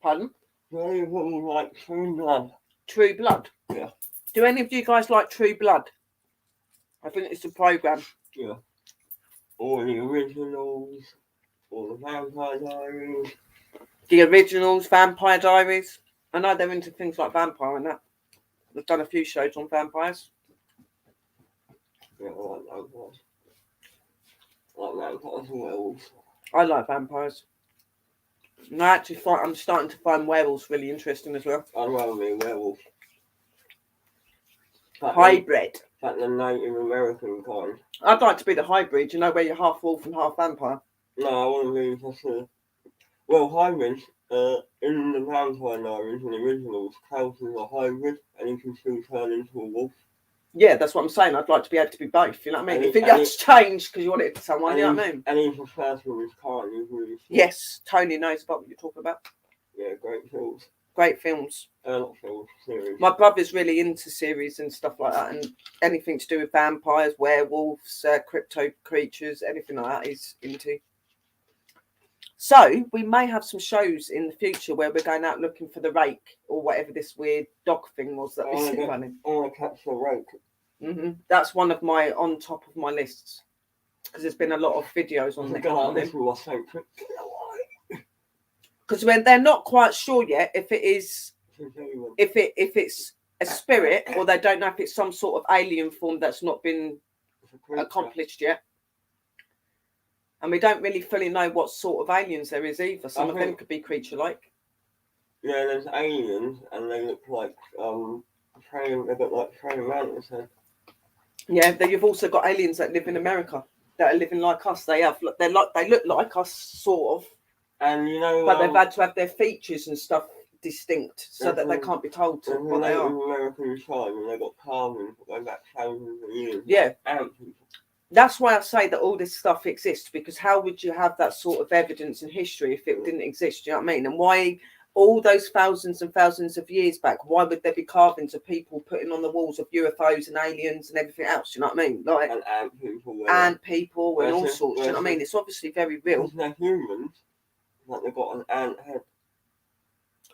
Pardon? Do any of them like True Blood? True Blood? Yeah. Do any of you guys like True Blood? I think it's a program. Yeah. All the originals, all the Vampire Diaries. The originals, Vampire Diaries. I know they're into things like vampire and that. They've done a few shows on vampires. Yeah, I like vampires. I like vampires and werewolves. I like vampires. And I'm starting to find werewolves really interesting as well. I'd rather be a werewolf. Hybrid. Like the Native American kind. I'd like to be the hybrid, you know, where you're half wolf and half vampire. No, I want to be just a... Well, hybrids, in the Vampire Diaries and the originals, Klaus is a hybrid and he can still turn into a wolf. Yeah, that's what I'm saying. I'd like to be able to be both, you know what I mean? If it gets changed because you want it to someone, you know what I mean? And he's the first with his car and he's really... Yes, Tony knows about what you're talking about. Yeah, great films. Great films. Series. My brother's really into series and stuff like that, and anything to do with vampires, werewolves, crypto creatures, anything like that he's into. So we may have some shows in the future where we're going out looking for the rake or whatever this weird dog thing was that we see running. I want to catch the rake. That's one of my on top of my lists because there's been a lot of videos on it. Because when they're not quite sure yet if it is, if it's a spirit, or they don't know if it's some sort of alien form that's not been accomplished yet. And we don't really fully know what sort of aliens there is either. Some of them could be creature-like. Yeah, there's aliens, and they look like praying. They've got like praying mantis. Yeah, then you've also got aliens that live in America that are living like us. They look like us, sort of. And you know, but they've had to have their features and stuff distinct so that they can't be told to what they are. American tribe, and they've got carvings that go back thousands of years. Yeah. That's why I say that all this stuff exists, because how would you have that sort of evidence in history if it didn't exist? Do you know what I mean? And why all those thousands and thousands of years back, why would there be carvings of people putting on the walls of UFOs and aliens and everything else? Do you know what I mean? Like ant people and all sorts. Do you know what I mean? It's obviously very real. They're humans, like they've got an ant head.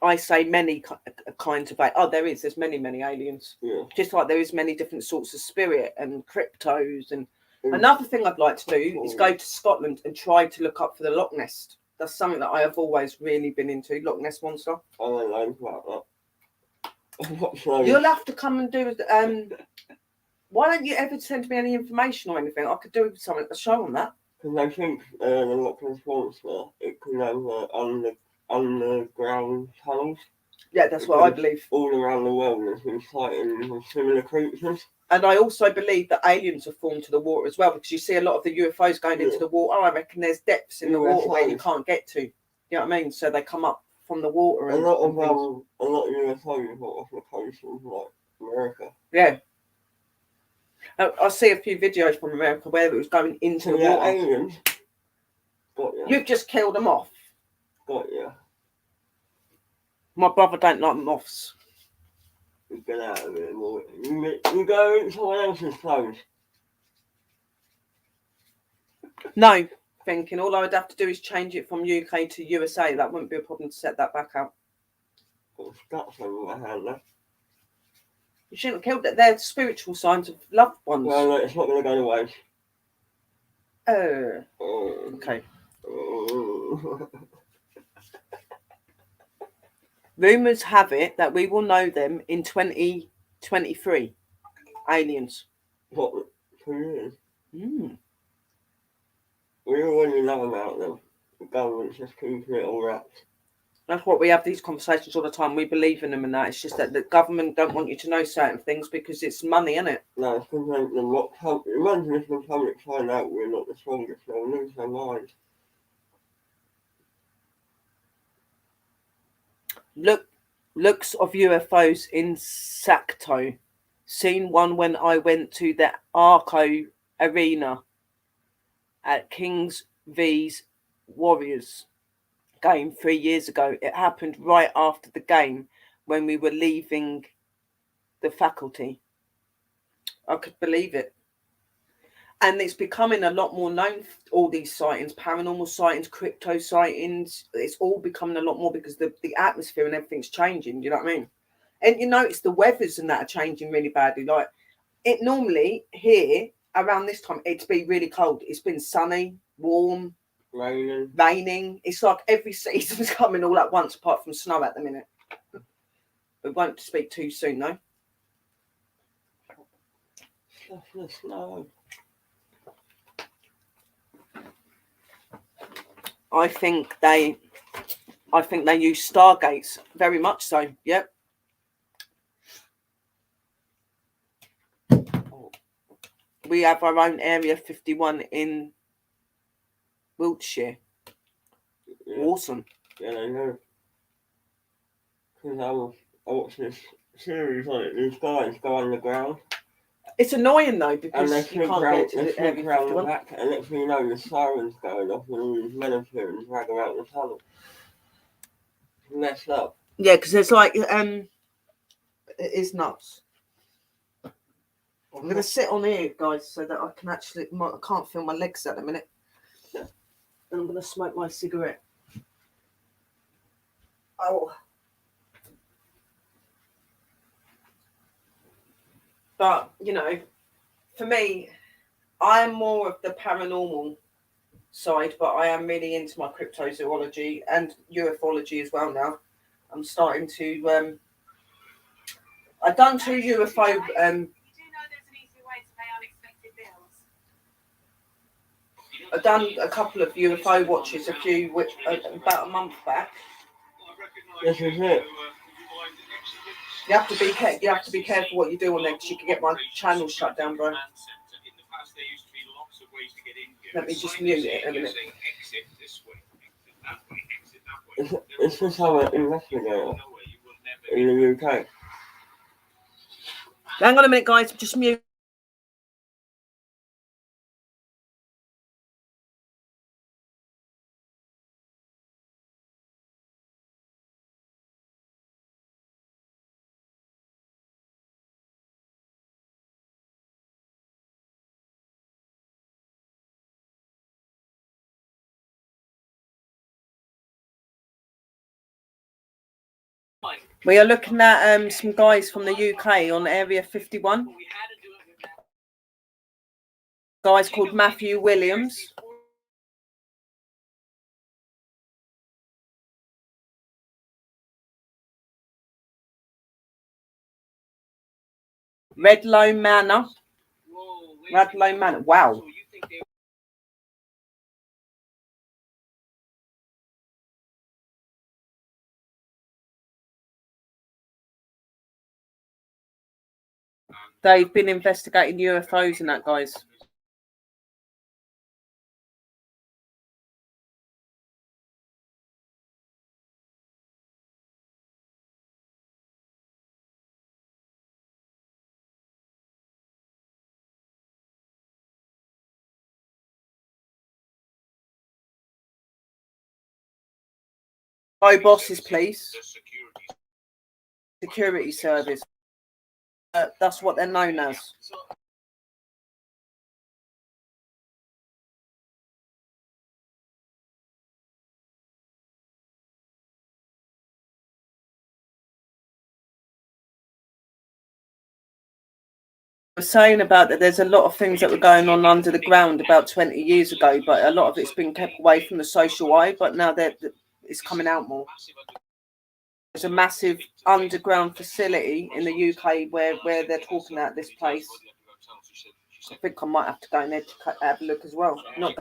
I say many kinds of there's many aliens. Yeah. Just like there is many different sorts of spirit and cryptos and. Another thing I'd like to do is go to Scotland and try to look up for the Loch Ness. That's something that I have always really been into, Loch Ness Monster. I don't know about that. You'll have to come and do why don't you ever send me any information or anything? I could do something, a show on that. Because I think the Loch Ness Monster, it can have underground tunnels. Yeah, that's what I believe. All around the world, there's been sightings of similar creatures. And I also believe that aliens are formed to the water as well, because you see a lot of the UFOs going into the water. I reckon there's depths in the water where you can't get to. You know what I mean? So they come up from the water. A lot of UFOs are off the coast of like America. Yeah. I see a few videos from America where it was going into the water. Aliens. Got ya. You've just killed them off. Got ya. My brother don't like moths. You get out of it more. You go into someone else's clothes. No, thinking all I would have to do is change it from UK to USA. That wouldn't be a problem to set that back out. Got guts over my hand, though. You shouldn't have killed it. They're spiritual signs of loved ones. Well, no, it's not going to go to waste. Okay. Rumours have it that we will know them in 2023. Aliens. What? 2 years? Mm. We already know about them. The government's just keeping it all wrapped. That's what we have these conversations all the time. We believe in them and that. It's just that the government don't want you to know certain things because it's money, isn't it? No, it's because they're not public. Imagine if the public find out we're not the strongest. They'll lose their minds. Looks of UFOs in Sakto. Seen one when I went to the Arco Arena at Kings vs Warriors game 3 years ago. It happened right after the game when we were leaving the faculty. I could believe it. And it's becoming a lot more known, all these sightings, paranormal sightings, crypto sightings. It's all becoming a lot more because the atmosphere and everything's changing. Do you know what I mean? And you notice the weathers and that are changing really badly. Like it normally here around this time, it'd be really cold. It's been sunny, warm, raining. It's like every season's coming all at once, apart from snow at the minute. We won't speak too soon, though. Snow. I think they use stargates very much so. Yep. We have our own Area 51 in Wiltshire. Yeah. Awesome. Yeah, I know. Because I watched this series on it. These guys go underground. It's annoying though because you can't get to the Area 51. Back, and next thing you know, the sirens going off and all these men appear and drag them out the tunnel. It's messed up. Yeah, because there's like it is nuts. I'm going to sit on here, guys, so that I can actually, I can't feel my legs at the minute. And I'm going to smoke my cigarette. Oh. But, you know, for me, I am more of the paranormal side, but I am really into my cryptozoology and ufology as well now. I'm starting to, I've done 2 UFO, I've done a couple of UFO watches about a month back. This is it. You have to be careful what you do on there, because you can get my channel shut down, bro. Let me just mute it a minute. It's just how an investigator in the UK. Hang on a minute, guys. Just mute. We are looking at some guys from the UK on Area 51. Guys called Matthew Williams. Redlow Manor. Wow. They've been investigating UFOs and that, guys. Hi, bosses, please. Security service. That's what they're known as. I was saying about that there's a lot of things that were going on under the ground about 20 years ago, but a lot of it's been kept away from the social eye, but now it's coming out more. There's a massive underground facility in the UK where they're talking about this place. I think I might have to go in there to have a look as well. Not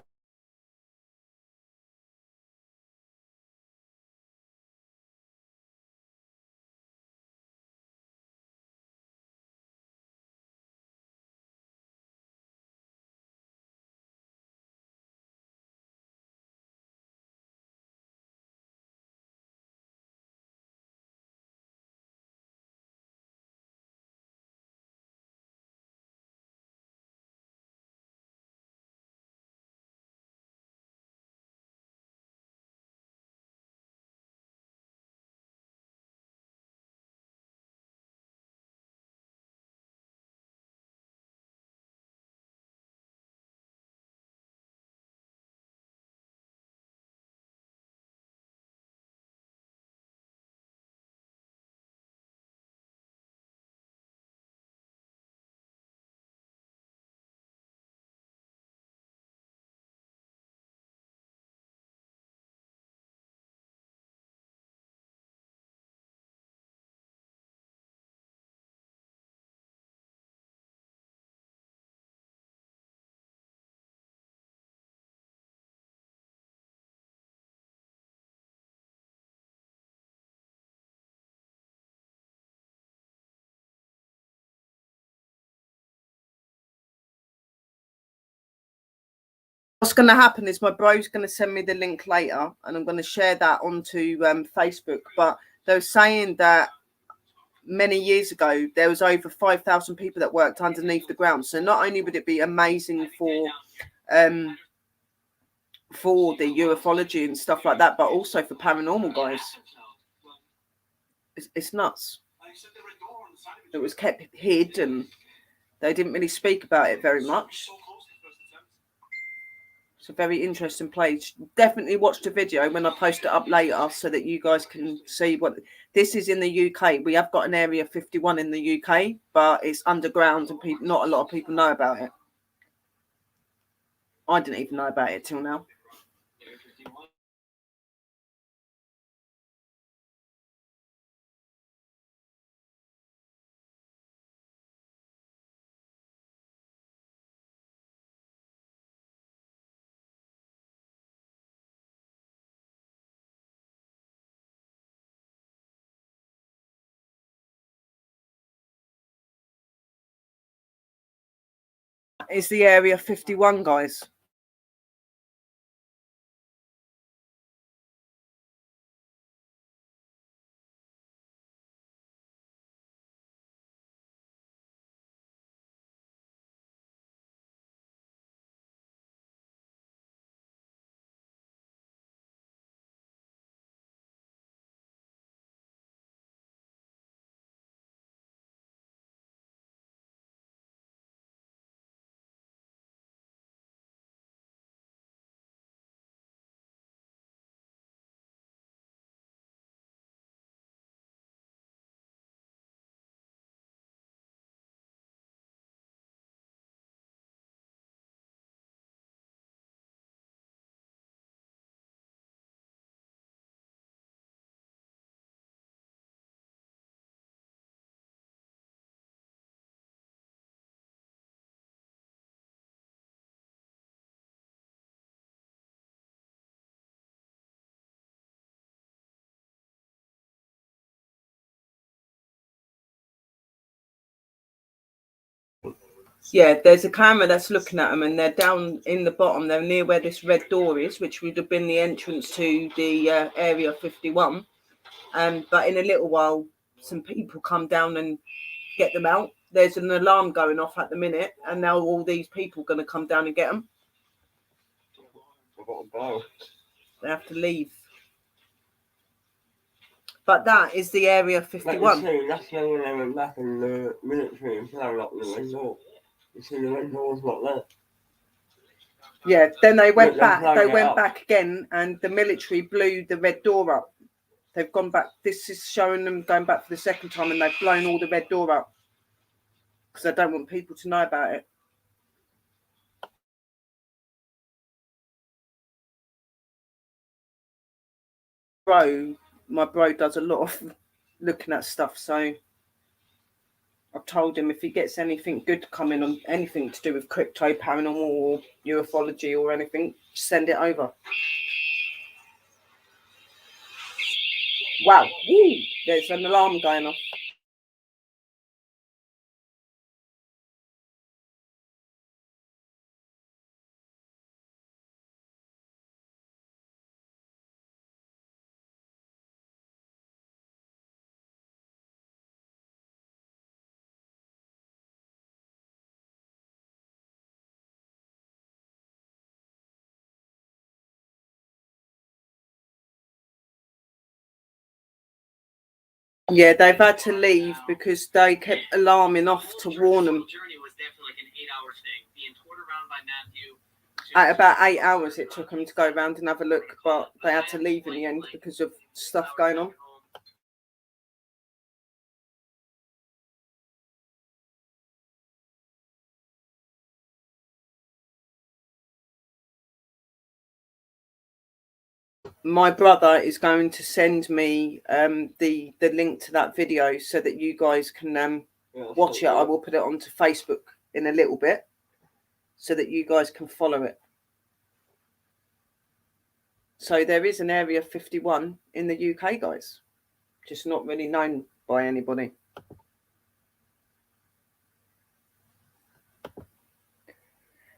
what's going to happen is my bro's going to send me the link later, and I'm going to share that onto Facebook. But they were saying that many years ago there was over 5,000 people that worked underneath the ground. So not only would it be amazing for the ufology and stuff like that, but also for paranormal guys. It's nuts. It was kept hid and they didn't really speak about it very much. It's a very interesting place. Definitely watch the video when I post it up later so that you guys can see what this is in the UK. We have got an Area 51 in the UK, but it's underground and people, not a lot of people know about it. I didn't even know about it till now. It's the Area 51, guys. Yeah, there's a camera that's looking at them and they're down in the bottom. They're near where this red door is, which would have been the entrance to the Area 51. But in a little while, some people come down and get them out. There's an alarm going off at the minute, and now all these people are going to come down and get them. They have to leave. But that is the Area 51. That's when they went back in the military and blown up the red door. You see the red door's not there. Yeah, then they went back. They went back again, and the military blew the red door up. They've gone back. This is showing them going back for the second time, and they've blown all the red door up because I don't want people to know about it. My bro does a lot of looking at stuff, so I've told him if he gets anything good coming on, anything to do with crypto, paranormal, or ufology or anything, send it over. Wow, woo, there's an alarm going off. Yeah, they've had to leave because they kept alarming off to warn them. At about 8 hours it took them to go around and have a look, but they had to leave in the end because of stuff going on. My brother is going to send me the link to that video so that you guys can watch it. I will put it onto Facebook in a little bit so that you guys can follow it. So there is an Area 51 in the UK, guys, just not really known by anybody.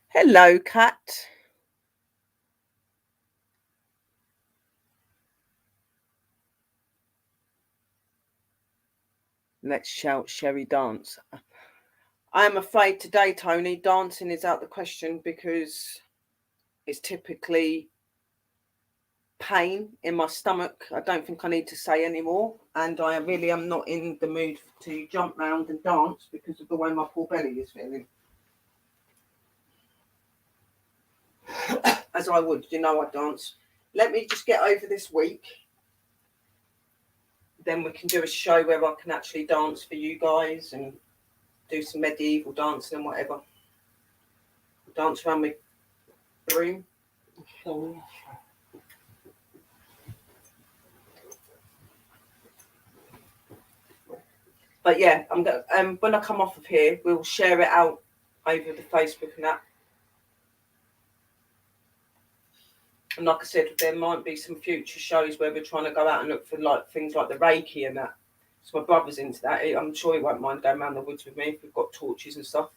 Hello, Kat. Let's shout Sherry dance. I'm afraid today, Tony, dancing is out the question because it's typically pain in my stomach. I don't think I need to say anymore, and I really am not in the mood to jump round and dance because of the way my poor belly is feeling. As I would, you know, I dance. Let me just get over this week, then we can do a show where I can actually dance for you guys and do some medieval dancing and whatever. Dance around my room. But yeah, I'm gonna when I come off of here, we'll share it out over the Facebook and that. And like I said, there might be some future shows where we're trying to go out and look for like things like the Reiki and that. So my brother's into that. I'm sure he won't mind going around the woods with me if we've got torches and stuff.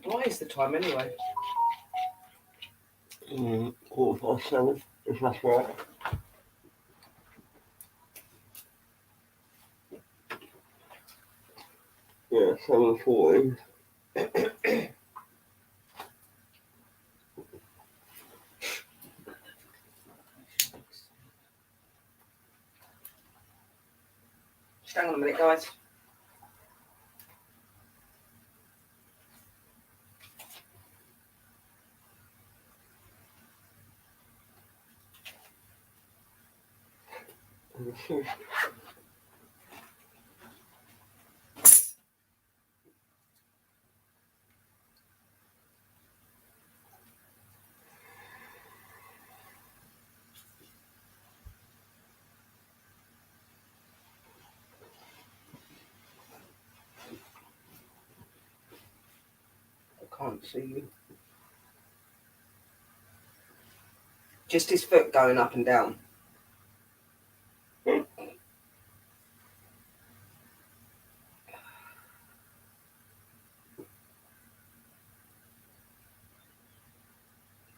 What is the time anyway? 7:15, if that's right. Yeah, 7:40. Just hang on a minute, guys. Can't see you. Just his foot going up and down.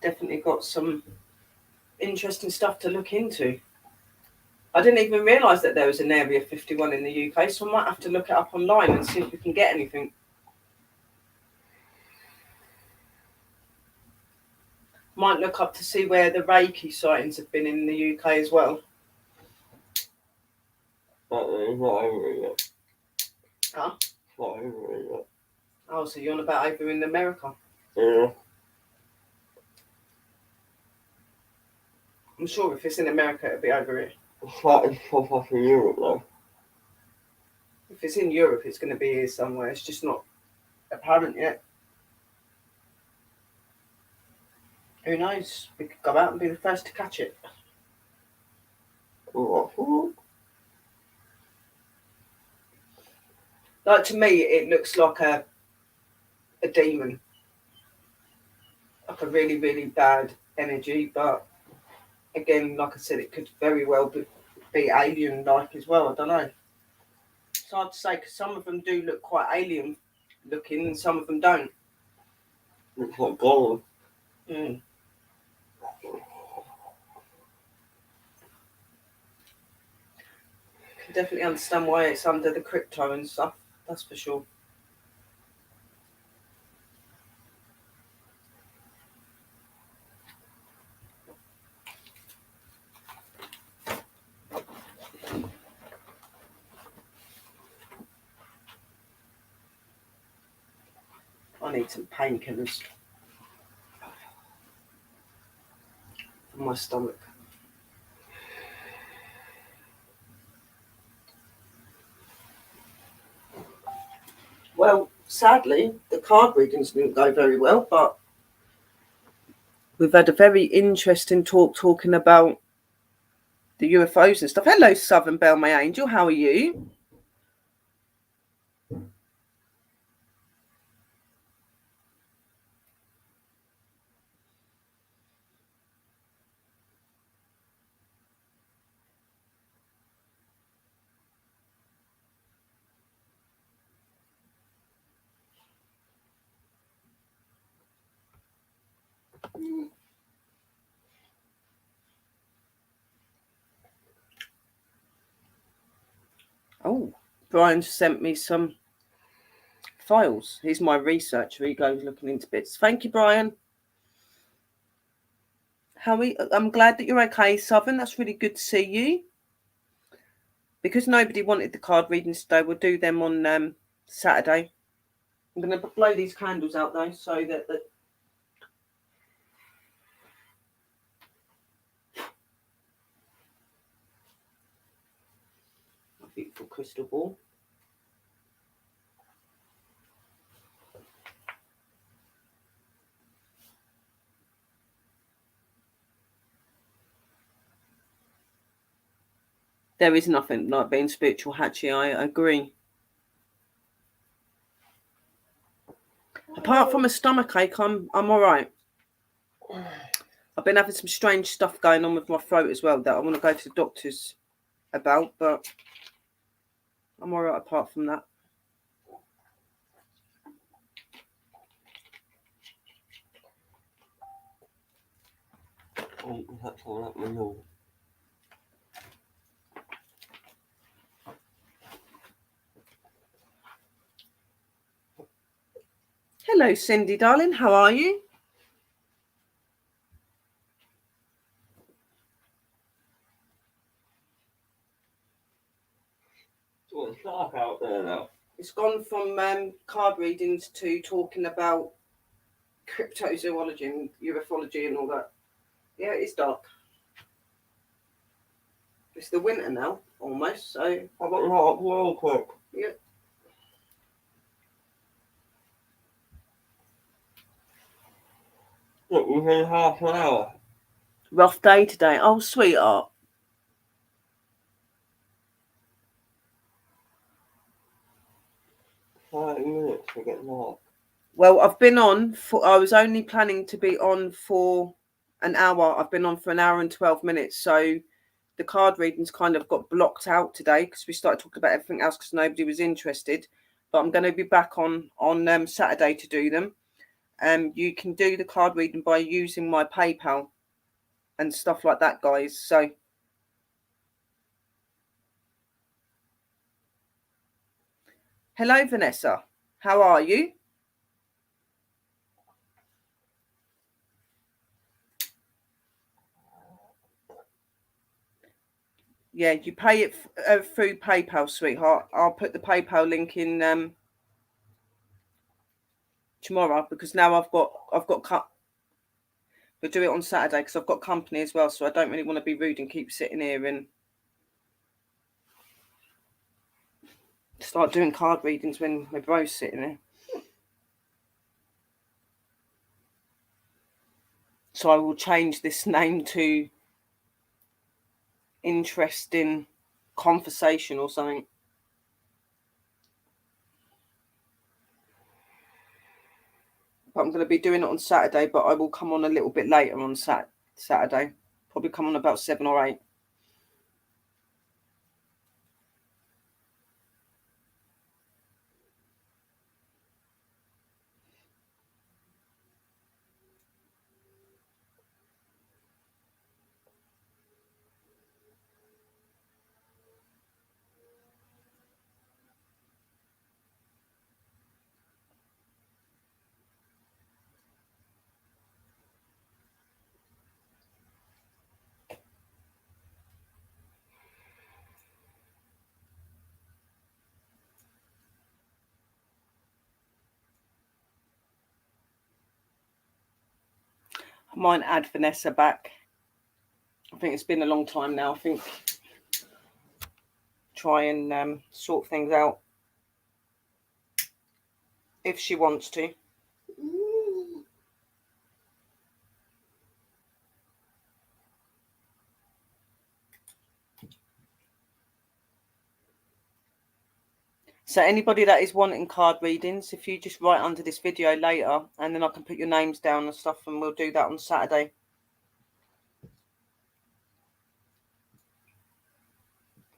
Definitely got some interesting stuff to look into. I didn't even realise that there was an Area 51 in the UK, so I might have to look it up online and see if we can get anything. Might look up to see where the Reiki sightings have been in the UK as well. It's not over it yet. Huh? It's not over it yet. Oh, so you're on about over in America? Yeah. I'm sure if it's in America, it'll be over here. It's starting to pop up in Europe though. If it's in Europe, it's going to be here somewhere. It's just not apparent yet. Who knows? We could go out and be the first to catch it. Like, to me, it looks like a demon. Like a really, really bad energy. But again, like I said, it could very well be alien-like as well. I don't know. It's hard to say because some of them do look quite alien-looking and some of them don't. Looks like gold. Mm. Can definitely understand why it's under the crypto and stuff. That's for sure. I need some painkillers for my stomach. Well, sadly, the card readings didn't go very well, but we've had a very interesting talking about the UFOs and stuff. Hello, Southern Belle, my angel. How are you? Oh, Brian sent me some files. He's my researcher. He goes looking into bits. Thank you, Brian. I'm glad that you're okay, Southern. That's really good to see you. Because nobody wanted the card readings today, we'll do them on Saturday. I'm going to blow these candles out though, so that my beautiful crystal ball. There is nothing like being spiritual, Hatchie. I agree. Apart from a stomachache, I'm all right. I've been having some strange stuff going on with my throat as well that I want to go to the doctors about, but I'm all right apart from that. Oh, that's all up my nose. Hello, Cindy, darling. How are you? Oh, it's dark out there now. It's gone from card readings to talking about cryptozoology and ufology and all that. Yeah, it's dark. It's the winter now, almost, so... I've got that up real quick. Yeah. Look, within half an hour. Rough day today. Oh, sweetheart. 30 minutes to get dark. Well, I've been on for... I was only planning to be on for an hour. I've been on for an hour and 12 minutes, so... The card readings kind of got blocked out today because we started talking about everything else because nobody was interested. But I'm going to be back on Saturday to do them. You can do the card reading by using my PayPal and stuff like that, guys. So hello, Vanessa. How are you? Yeah, you pay it through PayPal, sweetheart. I'll put the PayPal link in tomorrow because now I've got We'll do it on Saturday because I've got company as well, so I don't really want to be rude and keep sitting here and start doing card readings when my bro's sitting there. So I will change this name to Interesting Conversation or something. But I'm going to be doing it on Saturday, but I will come on a little bit later on Saturday. Probably come on about 7 or 8. I might add Vanessa back. I think it's been a long time now. I think try and sort things out if she wants to. So anybody that is wanting card readings, if you just write under this video later, and then I can put your names down and stuff, and we'll do that on Saturday.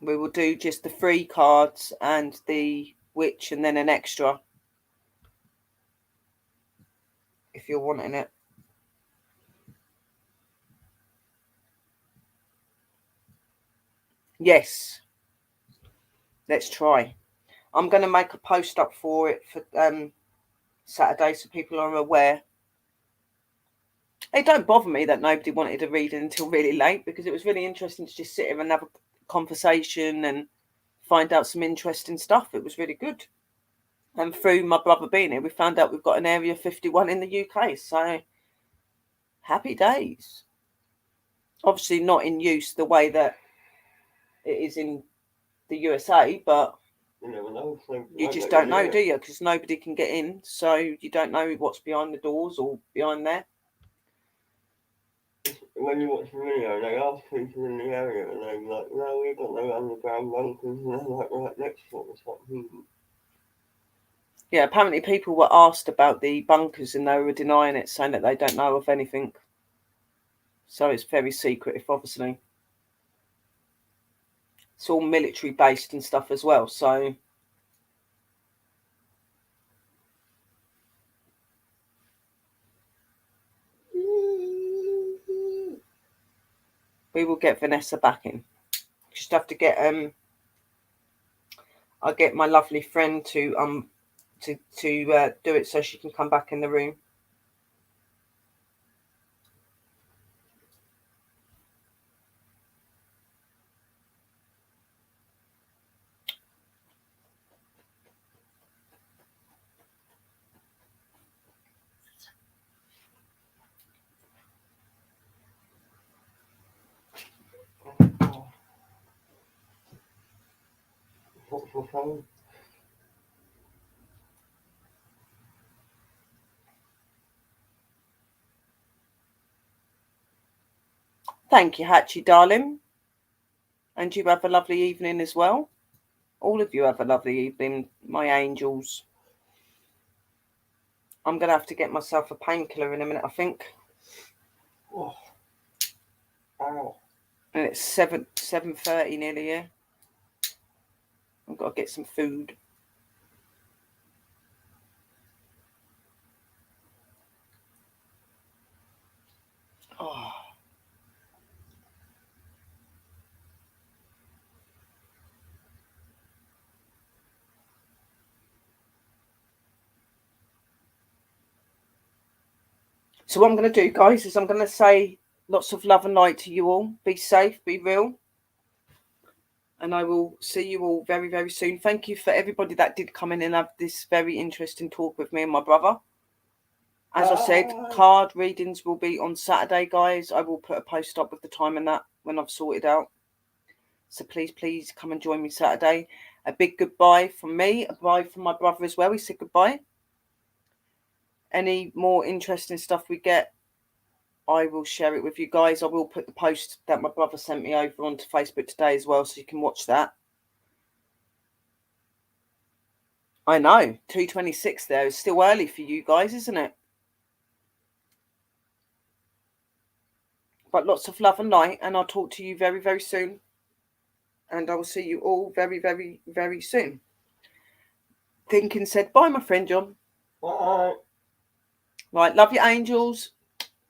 We will do just the free cards and the witch and then an extra if you're wanting it. Yes. Let's try. I'm going to make a post up for it for Saturday so people are aware. It don't bother me that nobody wanted to read it until really late, because it was really interesting to just sit here and have a conversation and find out some interesting stuff. It was really good. And through my brother being here, we found out we've got an Area 51 in the UK. So happy days. Obviously not in use the way that it is in the USA, but You never know. So you just don't know, do you? Because nobody can get in. So you don't know what's behind the doors or behind there. When you watch the video, they ask people in the area, and they're like, no, we've got no underground bunkers, and they're like right next to it. It's like, Yeah, apparently people were asked about the bunkers and they were denying it, saying that they don't know of anything. So it's very secretive, obviously. It's all military based and stuff as well, so we will get Vanessa back in. Just have to get I'll get my lovely friend to do it so she can come back in the room. what's your phone? Thank you, Hatchie, darling. And you have a lovely evening as well. All of you have a lovely evening, my angels. I'm going to have to get myself a painkiller in a minute, I think. Oh. Ow. And it's 7:30 nearly here. I've got to get some food. Oh. So what I'm going to do, guys, is I'm going to say lots of love and light to you all. Be safe, be real. And I will see you all very, very soon. Thank you for everybody that did come in and have this very interesting talk with me and my brother. As I said, card readings will be on Saturday, guys. I will put a post up with the time and that when I've sorted out. So please come and join me Saturday. A big goodbye from me. A bye from my brother as well. He said goodbye. Any more interesting stuff we get, I will share it with you guys. I will put the post that my brother sent me over onto Facebook today as well, so you can watch that. I know, 2:26 there is still early for you guys, isn't it? But lots of love and light, and I'll talk to you very, very soon. And I will see you all very, very, very soon. Thinking said, bye, my friend John. Bye. Right, love you, angels.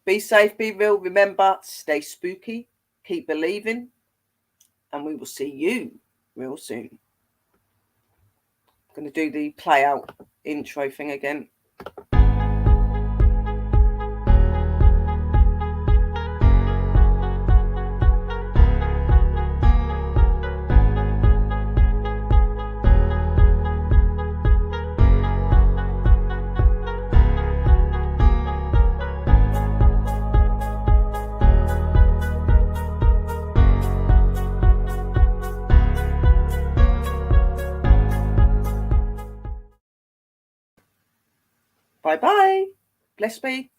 Be safe, be real. Remember, stay spooky. Keep believing. And we will see you real soon. I'm going to do the play out intro thing again. Bye-bye. Bless me.